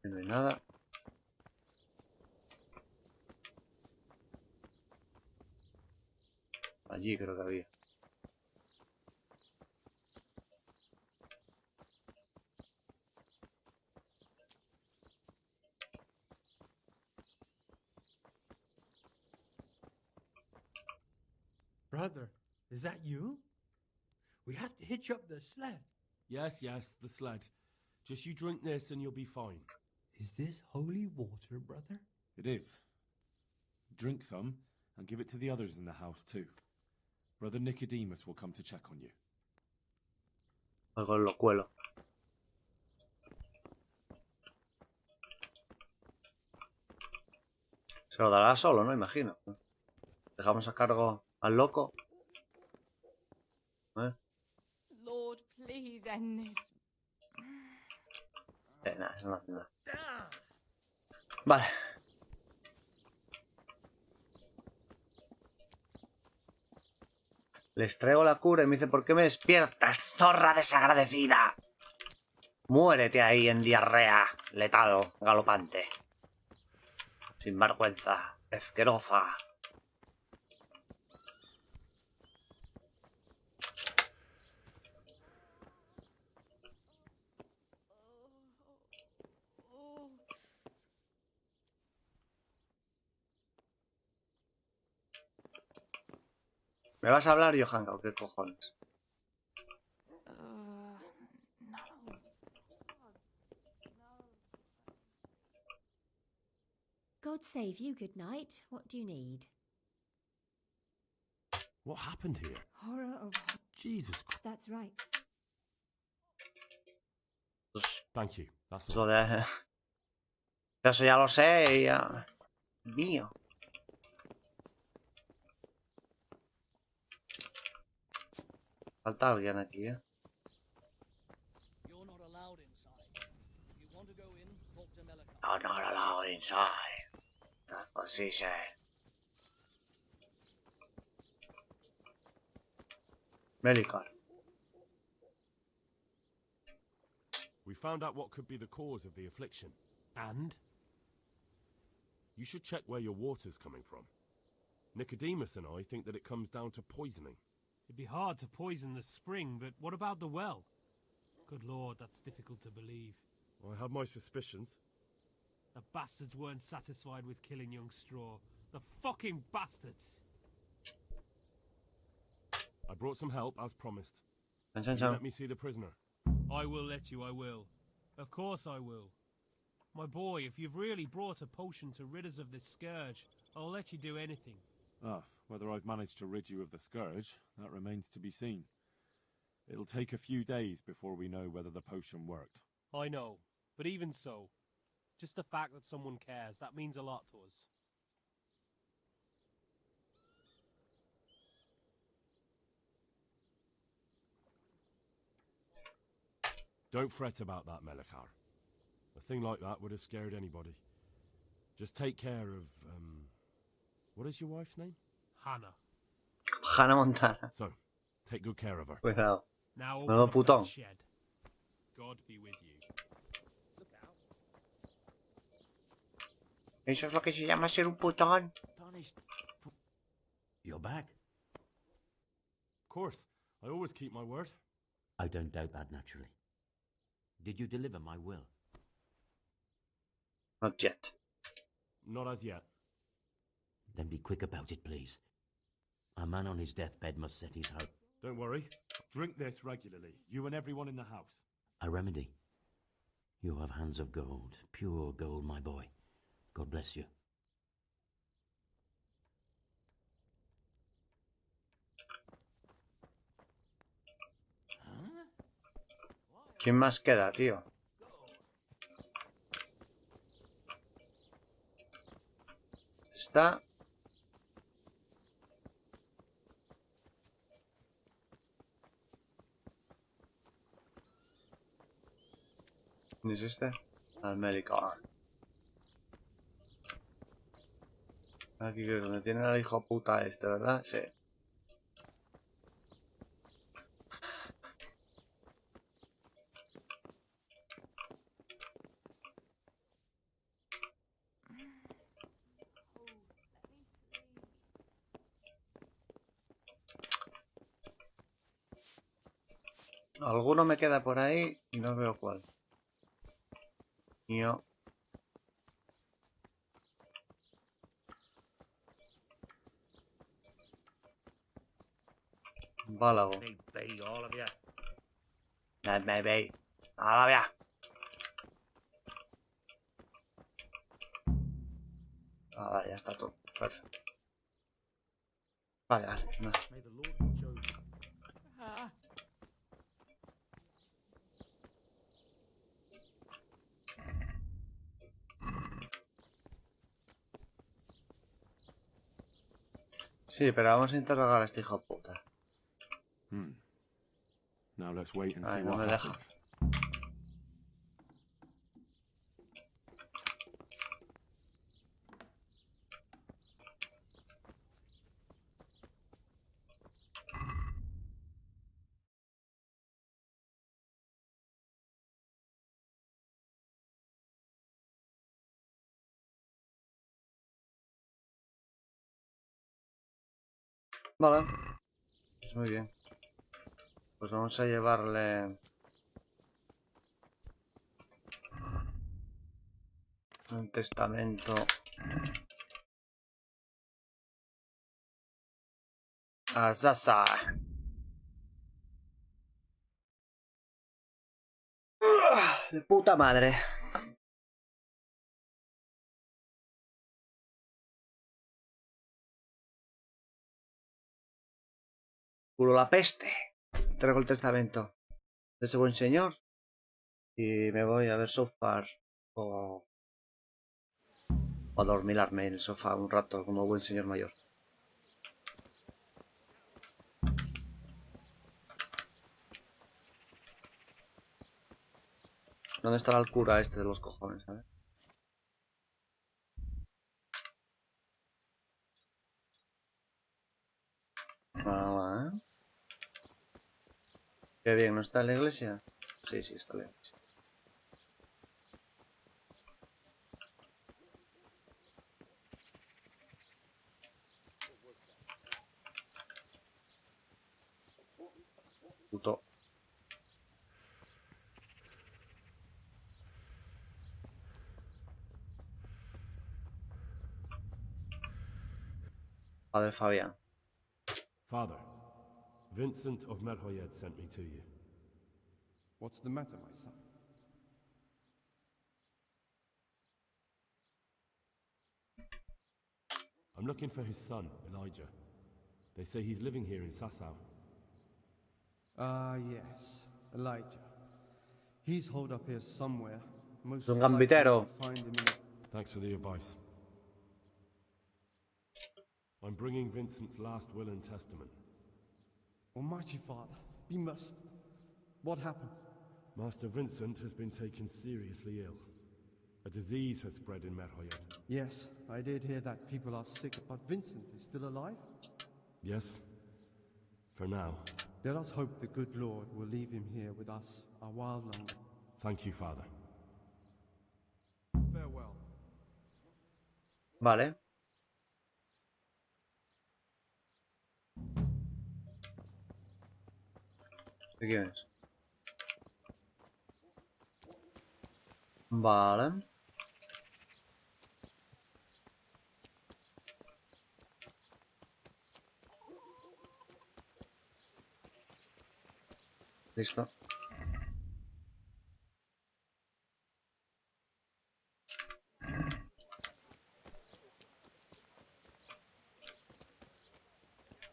No hay nada. Allí creo que había. Brother, is that you? We have to hitch up the sled. Yes, the sled. Just you drink this and you'll be fine. Is this holy water, brother? It is. Drink some and give it to the others in the house too. Brother Nicodemus will come to check on you. Algo lo cuelo. Se lo dará solo, ¿no? Imagino. Dejamos a cargo al loco. Lord, please end this. Nada. Vale. Les traigo la cura y me dice, ¿por qué me despiertas, zorra desagradecida? Muérete ahí en diarrea letal, galopante. Sin vergüenza, asquerosa. ¿Me vas a hablar, Johanka, o qué cojones? God save you, good night. What do you need? What happened here? Horror of... Jesus. That's right. Thank you. That's Eso all. de... Eso ya lo sé y ya... Mío. Falta alguien aquí, ¿eh? You're not allowed inside. If you want to go in, talk to Melikar. You're not allowed inside. That's what she said. Melikar. We found out what could be the cause of the affliction. And? You should check where your water's coming from. Nicodemus and I think that it comes down to poisoning. It'd be hard to poison the spring, but what about the well? Good lord, that's difficult to believe. I have my suspicions. The bastards weren't satisfied with killing young Straw. The fucking bastards! I brought some help, as promised. Chan, Will you chan. let me see the prisoner? I will let you, I will. Of course I will. My boy, if you've really brought a potion to rid us of this scourge, I'll let you do anything. Ah, whether I've managed to rid you of the scourge, that remains to be seen. It'll take a few days before we know whether the potion worked. I know, but even so, just the fact that someone cares, that means a lot to us. Don't fret about that, Melikar. A thing like that would have scared anybody. Just take care of, what is your wife's name? Hannah. Hannah Montana. So, take good care of her. Cuidado. Now open Menudo up that putón. shed. God be with you. Eso es lo que se llama ser un putón. You're back? Of course. I always keep my word. I don't doubt that, naturally. Did you deliver my will? Not yet. Not as yet. Then be quick about it, please. A man on his deathbed must set his hope. Don't worry. Drink this regularly. You and everyone in the house. A remedy. You have hands of gold, pure gold, my boy. God bless you. ¿Quién más queda, tío? Está... ¿Quién es este? Al Melikar. Aquí que es donde tienen al hijo puta este, ¿verdad? Sí. Alguno me queda por ahí y no veo cuál. Yo. Válago. Me be, all of you. Let me be. ¡A la vea! Ah, vale, ya está todo. Perfecto. Vale, vale. No. May the Lord watch over you. Sí, pero vamos a interrogar a este hijo de puta. Now let's wait and see Ay, no what me deja. happens. Vale. Pues muy bien. Pues vamos a llevarle... un testamento a Sasa. De puta madre. Puro la peste. Traigo el testamento de ese buen señor y me voy a ver South Park o a dormilarme en el sofá un rato como buen señor mayor. ¿Dónde estará el cura este de los cojones? A ver. Ah, qué bien, ¿no está en la iglesia? Sí, sí, está en la iglesia. Puto. Padre Fabián. Father, Vincent of Merhoyed sent me to you. What's the matter, my son? I'm looking for his son, Elijah. They say he's living here in Sasau. Ah, yes, Elijah. He's holed up here somewhere. Most Un likely gambitero. you'll find him in Thanks for the advice. I'm bringing Vincent's last will and testament. Almighty Father, be merciful. What happened? Master Vincent has been taken seriously ill. A disease has spread in Merhoyed. Yes, I did hear that people are sick, but Vincent is still alive? Yes, for now. Let us hope the good Lord will leave him here with us a while longer. Thank you, Father. Farewell. Vale. ¿De quién es? Vale. Listo.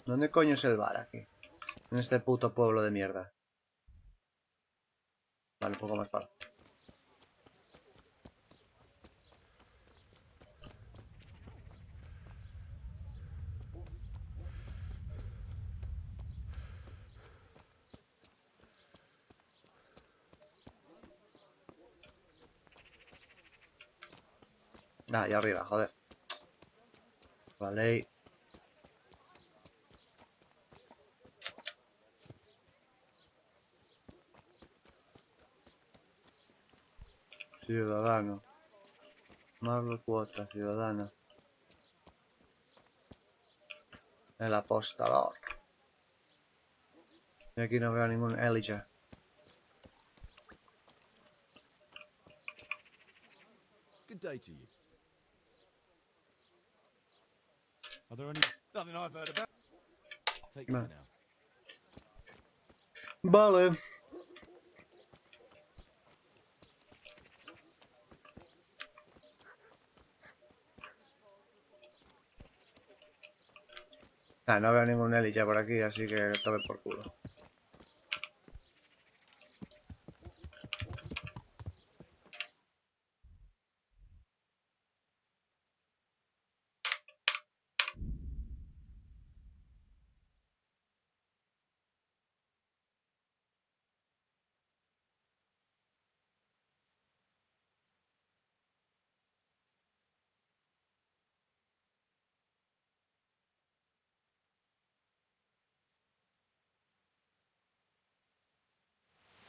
¿Dónde coño es el bar aquí? En este puto pueblo de mierda. Vale, un poco más para. Ah, y arriba, joder. Vale. Ciudadano. Más cuota, ciudadana. El apostador. Y aquí no veo a ningún Elijah. Good day to you. Are there any... Nothing I've heard about. Take care now. Vale. Ah, no veo ningún Eli ya por aquí, así que tome por culo.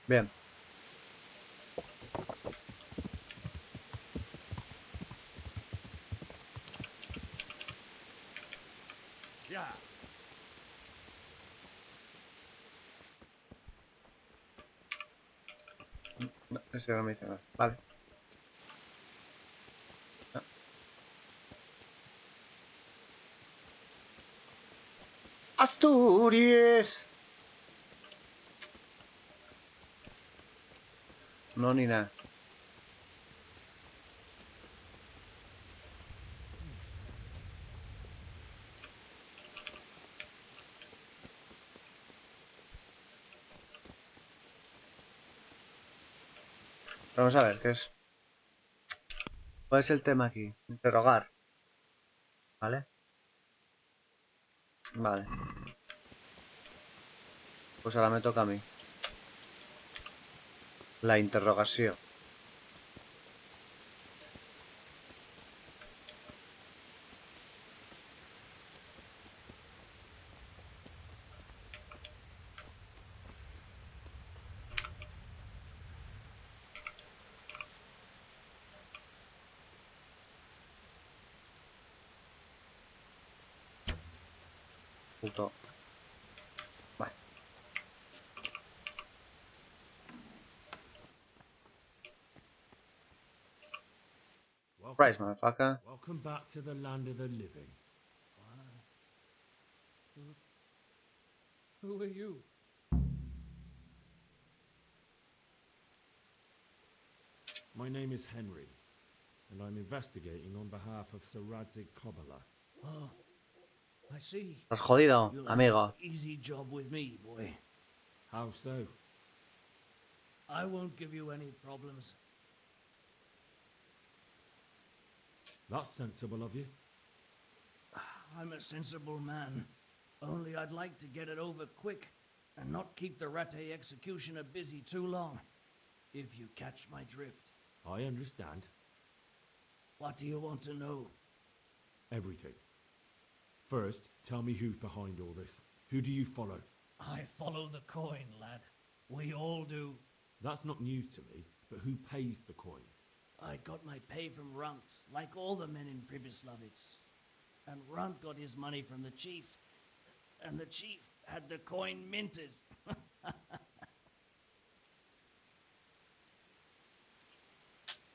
Bien. Ya. No, ese no me dice nada. Vale. No. Asturias. No, ni nada. Vamos a ver, ¿qué es? ¿Cuál es el tema aquí? Interrogar. ¿Vale? Vale. Pues ahora me toca a mí. La interrogación. Puto. Vale. Price, motherfucker. Welcome back to the land of the living. Who are you? My name is Henry, and I'm investigating on behalf of Sir Radzig Kobyla. Oh, I see. Estás jodido, You'll have amigo. an easy job with me, boy. How so? I won't give you any problems. That's sensible of you. I'm a sensible man. Only I'd like to get it over quick and not keep the Ratte executioner busy too long. If you catch my drift. I understand. What do you want to know? Everything. First, tell me who's behind all this. Who do you follow? I follow the coin, lad. We all do. That's not news to me, but who pays the coin? I got my pay from Runt, like all the men in Pribyslavitz. And Runt got his money from the chief. And the chief had the coin minted.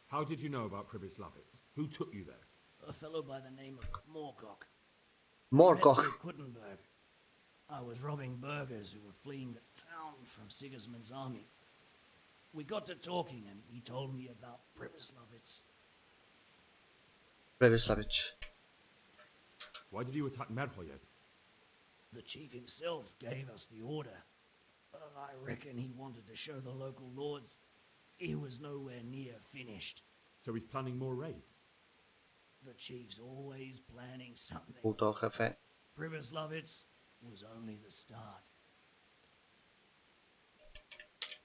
How did you know about Pribyslavitz? Who took you there? A fellow by the name of Moorcock. Moorcock. He met me at Quittenberg. I was robbing burghers who were fleeing the town from Sigismund's army. We got to talking and he told me about Pribyslavitz. Pribyslavitz. Why did you attack Merhoyed? The chief himself gave us the order. I reckon he wanted to show the local lords he was nowhere near finished. So he's planning more raids? The chief's always planning something. Puto jefe. Pribyslavitz was only the start.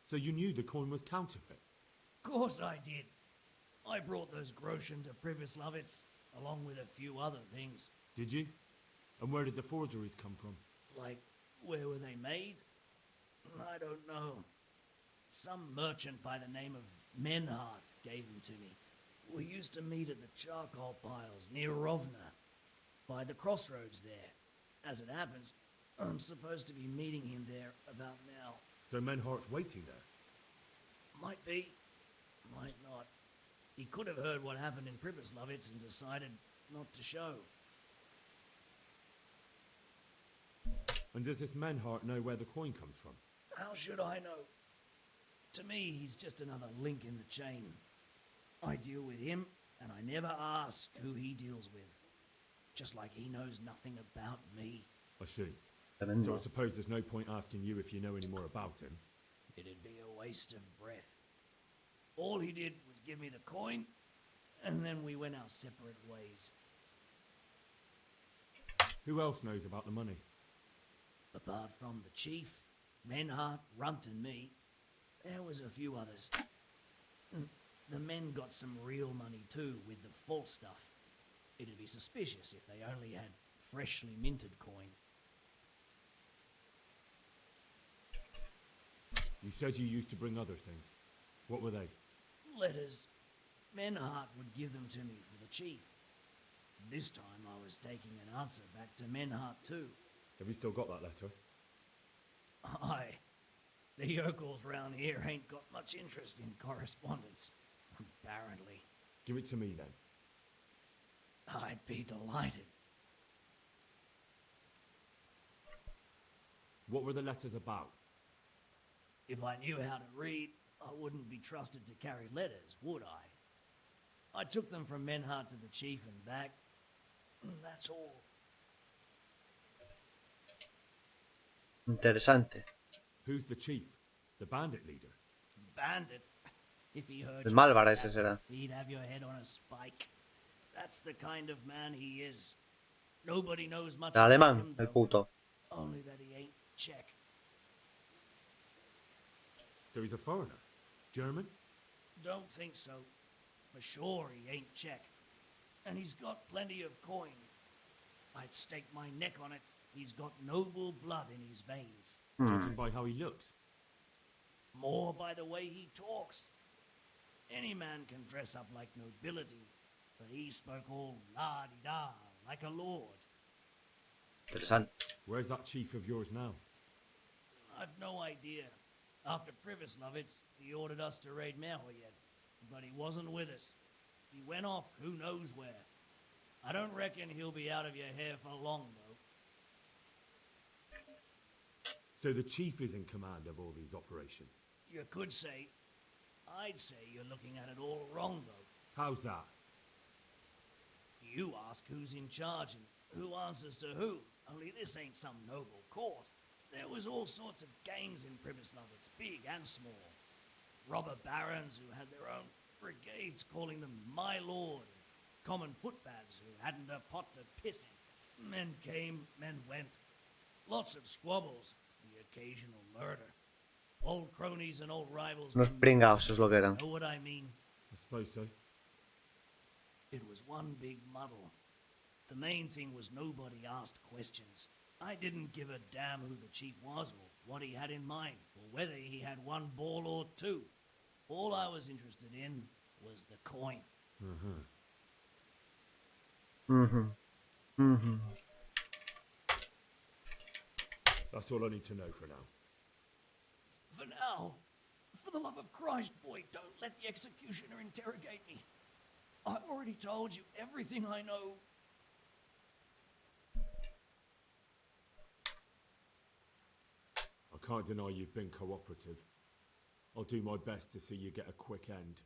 So you knew the coin was counterfeit? Course I did. I brought those groschen to Pribyslavitz, along with a few other things. Did you? And where did the forgeries come from? Like, where were they made? I don't know. Some merchant by the name of Menhart gave them to me. We used to meet at the charcoal piles near Rovna, by the crossroads there. As it happens, I'm supposed to be meeting him there about now. So Menhart's waiting there? Might be, might not. He could have heard what happened in Pribyslavitz and decided not to show. And does this Menhart know where the coin comes from? How should I know? To me, he's just another link in the chain. I deal with him, and I never ask who he deals with. Just like he knows nothing about me. I see. Tremendo. So I suppose there's no point asking you if you know any more about him. It'd be a waste of breath. All he did was give me the coin, and then we went our separate ways. Who else knows about the money? Apart from the chief, Menhart, Runt, and me, there was a few others. The men got some real money too with the false stuff. It'd be suspicious if they only had freshly minted coin. You said you used to bring other things. What were they? Letters. Menhart would give them to me for the chief. This time I was taking an answer back to Menhart too. Have you still got that letter? Aye. The yokels round here ain't got much interest in correspondence, apparently. Give it to me then. I'd be delighted. What were the letters about? If I knew how to read, I wouldn't be trusted to carry letters, would I? I took them from Menhart to the chief and back. That's all. Interesante. Who's the chief? The bandit leader? Bandit? If he heard El you Malvar say ese that, será. he'd have your head on a spike. That's the kind of man he is. Nobody knows much El about alemán, him, el though. puto. Only that he ain't Czech. So he's a foreigner? German? Don't think so. For sure he ain't Czech. And he's got plenty of coin. I'd stake my neck on it. He's got noble blood in his veins. Judging by how he looks. More by the way he talks. Any man can dress up like nobility, but he spoke all la-di-da, like a lord. Interesante. Where's that chief of yours now? I've no idea. After Privislovitz, he ordered us to raid Merhoyet, but he wasn't with us. He went off who knows where. I don't reckon he'll be out of your hair for long, though. So the chief is in command of all these operations? You could say. I'd say you're looking at it all wrong, though. How's that? You ask who's in charge and who answers to who. Only this ain't some noble court. There was all sorts of gangs in Privislovitz, big and small. Robber barons who had their own brigades calling them my lord. Common footpads who hadn't a pot to piss in. Men came, men went. Lots of squabbles, the occasional murder. Old cronies and old rivals. Unos pringaos es lo que eran. Know what I mean? I suppose so. It was one big muddle. The main thing was nobody asked questions. I didn't give a damn who the chief was or what he had in mind, or whether he had one ball or two. All I was interested in was the coin. That's all I need to know for now. For now, for the love of Christ, boy, don't let the executioner interrogate me. I've already told you everything I know. I can't deny you've been cooperative. I'll do my best to see you get a quick end.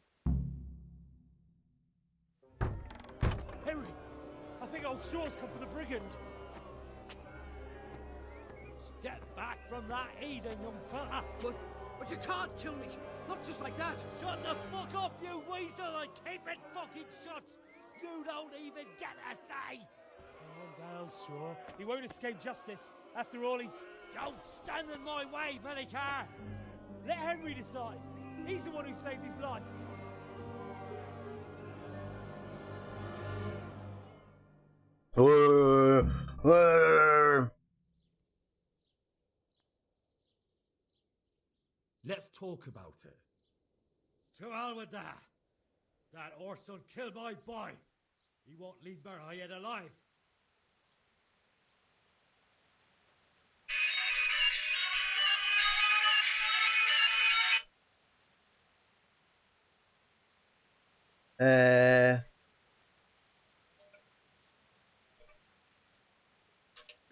Henry! I think old Straw's come for the brigand. Step back from that heathen, young fella. But you can't kill me. Not just like that. Shut the fuck up, you weasel, and keep it fucking shut. You don't even get a say. Calm down, Straw. He won't escape justice. After all, he's... Don't stand in my way, Melikar. Let Henry decide. He's the one who saved his life. Let's talk about it. To hell with that. That Orson killed my boy. He won't leave Merhoyet alive.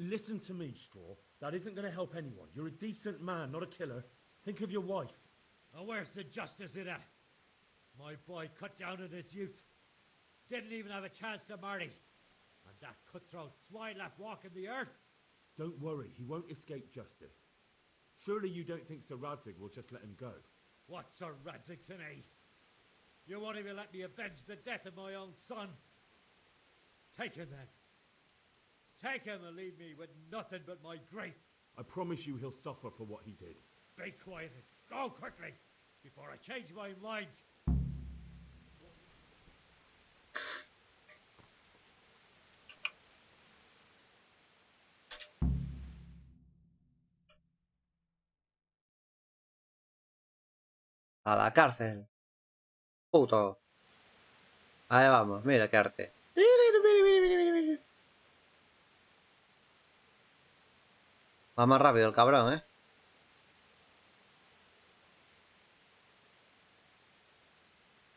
Listen to me, Straw. That isn't going to help anyone. You're a decent man, not a killer. Think of your wife. Oh, where's the justice in that? My boy cut down on his youth. Didn't even have a chance to marry. And that cutthroat swine left walking the earth. Don't worry, he won't escape justice. Surely you don't think Sir Radzig will just let him go? What's Sir Radzig to me? You won't even let me avenge the death of my own son. Take him then. Take him and leave me with nothing but my grief. I promise you he'll suffer for what he did. Be quiet and go quickly before I change my mind. A la cárcel. Puto. Ahí vamos, mira qué arte. Va más rápido el cabrón, ¿eh?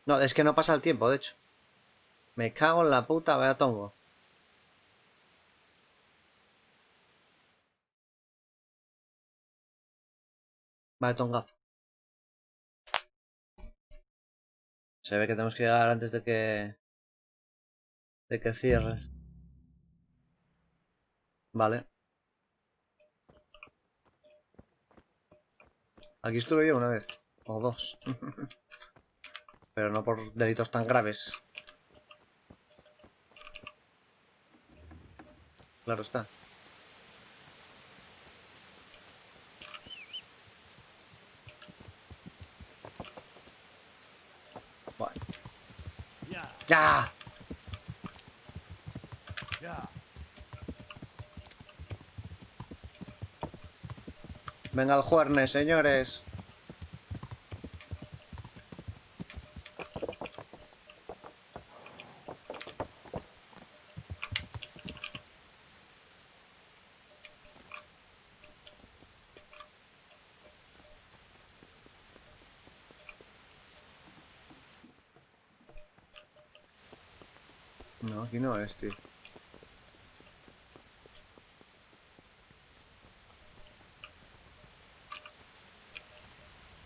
No, es que no pasa el tiempo, de hecho. Me cago en la puta, vaya tongo. Vaya tongazo. Se ve que tenemos que llegar antes de que... cierre. Vale. Aquí estuve yo una vez. O dos. Pero no por delitos tan graves. Claro está. Bueno. ¡Ya! Venga el juerne, señores. No, aquí no es, tío.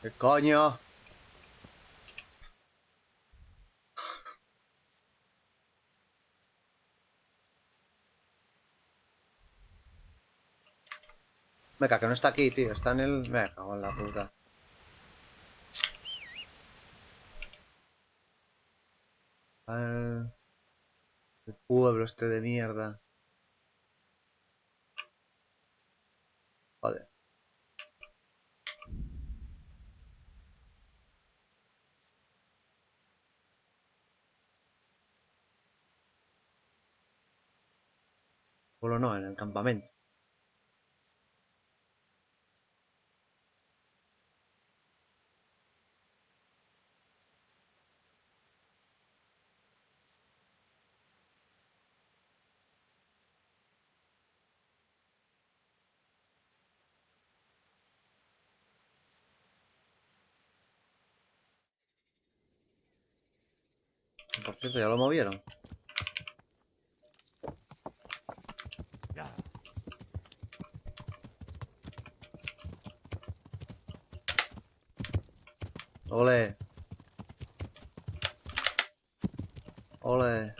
¿Qué coño? Venga, que no está aquí, tío. Está en el... Me cago en la puta. El pueblo este de mierda. Joder. Pueblo no, en el campamento. Por cierto, ya lo movieron. Ole. Ole.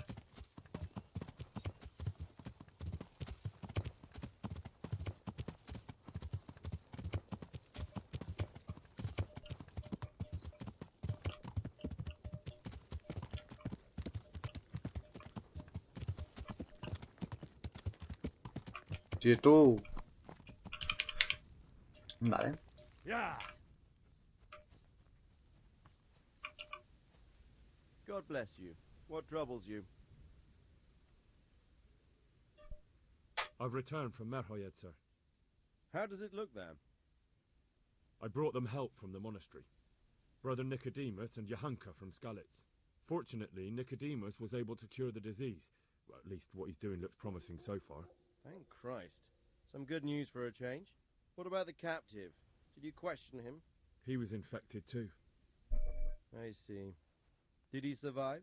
Sí, tú. Vale. God bless you. What troubles you? I've returned from Merhoyed, sir. How does it look there? I brought them help from the monastery. Brother Nicodemus and Johanka from Skalitz. Fortunately, Nicodemus was able to cure the disease. Well, at least what he's doing looks promising so far. Thank Christ. Some good news for a change. What about the captive? Did you question him? He was infected too. I see. Did he survive?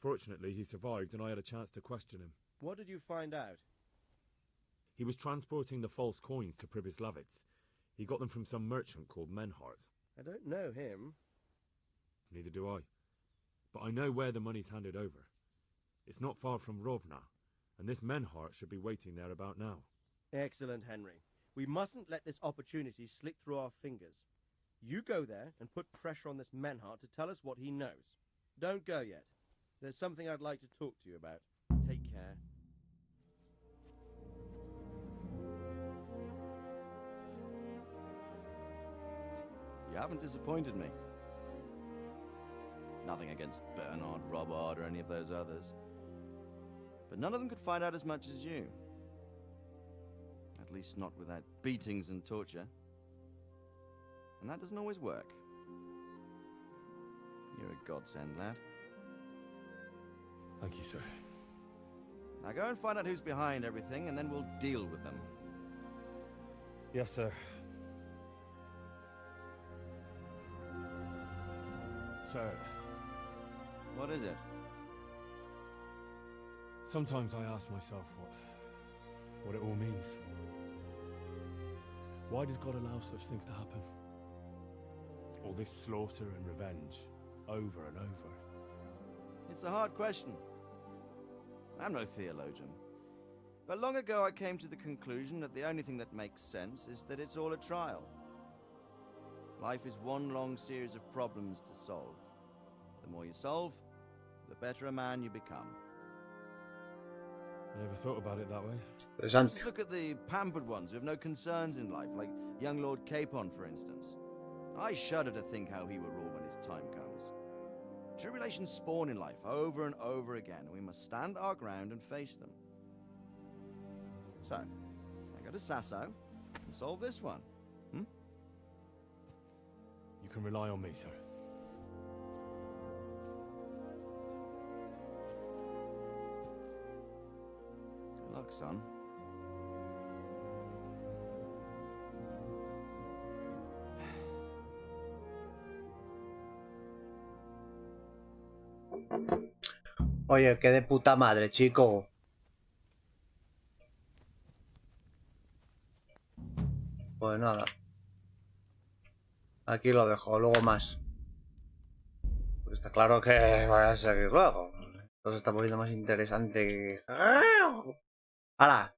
Fortunately, he survived and I had a chance to question him. What did you find out? He was transporting the false coins to Pribyslavitz. He got them from some merchant called Menhart. I don't know him. Neither do I. But I know where the money's handed over. It's not far from Rovna, and this Menhart should be waiting there about now. Excellent, Henry. We mustn't let this opportunity slip through our fingers. You go there and put pressure on this Menhart to tell us what he knows. Don't go yet. There's something I'd like to talk to you about. Take care. You haven't disappointed me. Nothing against Bernard, Robert, or any of those others. But none of them could find out as much as you. At least not without beatings and torture. And that doesn't always work. You're a godsend, lad. Thank you, sir. Now go and find out who's behind everything, and then we'll deal with them. Yes, sir. Sir. What is it? Sometimes I ask myself what it all means. Why does God allow such things to happen? All this slaughter and revenge, over and over. It's a hard question. I'm no theologian. But long ago I came to the conclusion that the only thing that makes sense is that it's all a trial. Life is one long series of problems to solve. The more you solve, the better a man you become. I never thought about it that way. Just look at the pampered ones who have no concerns in life, like young Lord Capon, for instance. I shudder to think how he will rule when his time comes. Tribulations spawn in life over and over again, and we must stand our ground and face them. So, I go to Sasso and solve this one. You can rely on me, sir. Good luck, son. Oye, qué de puta madre, chico. Pues nada. Aquí lo dejo, luego más. Porque está claro que voy a seguir luego. Esto se está poniendo más interesante que... ¡Hala!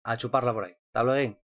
A chuparla por ahí. Hasta luego.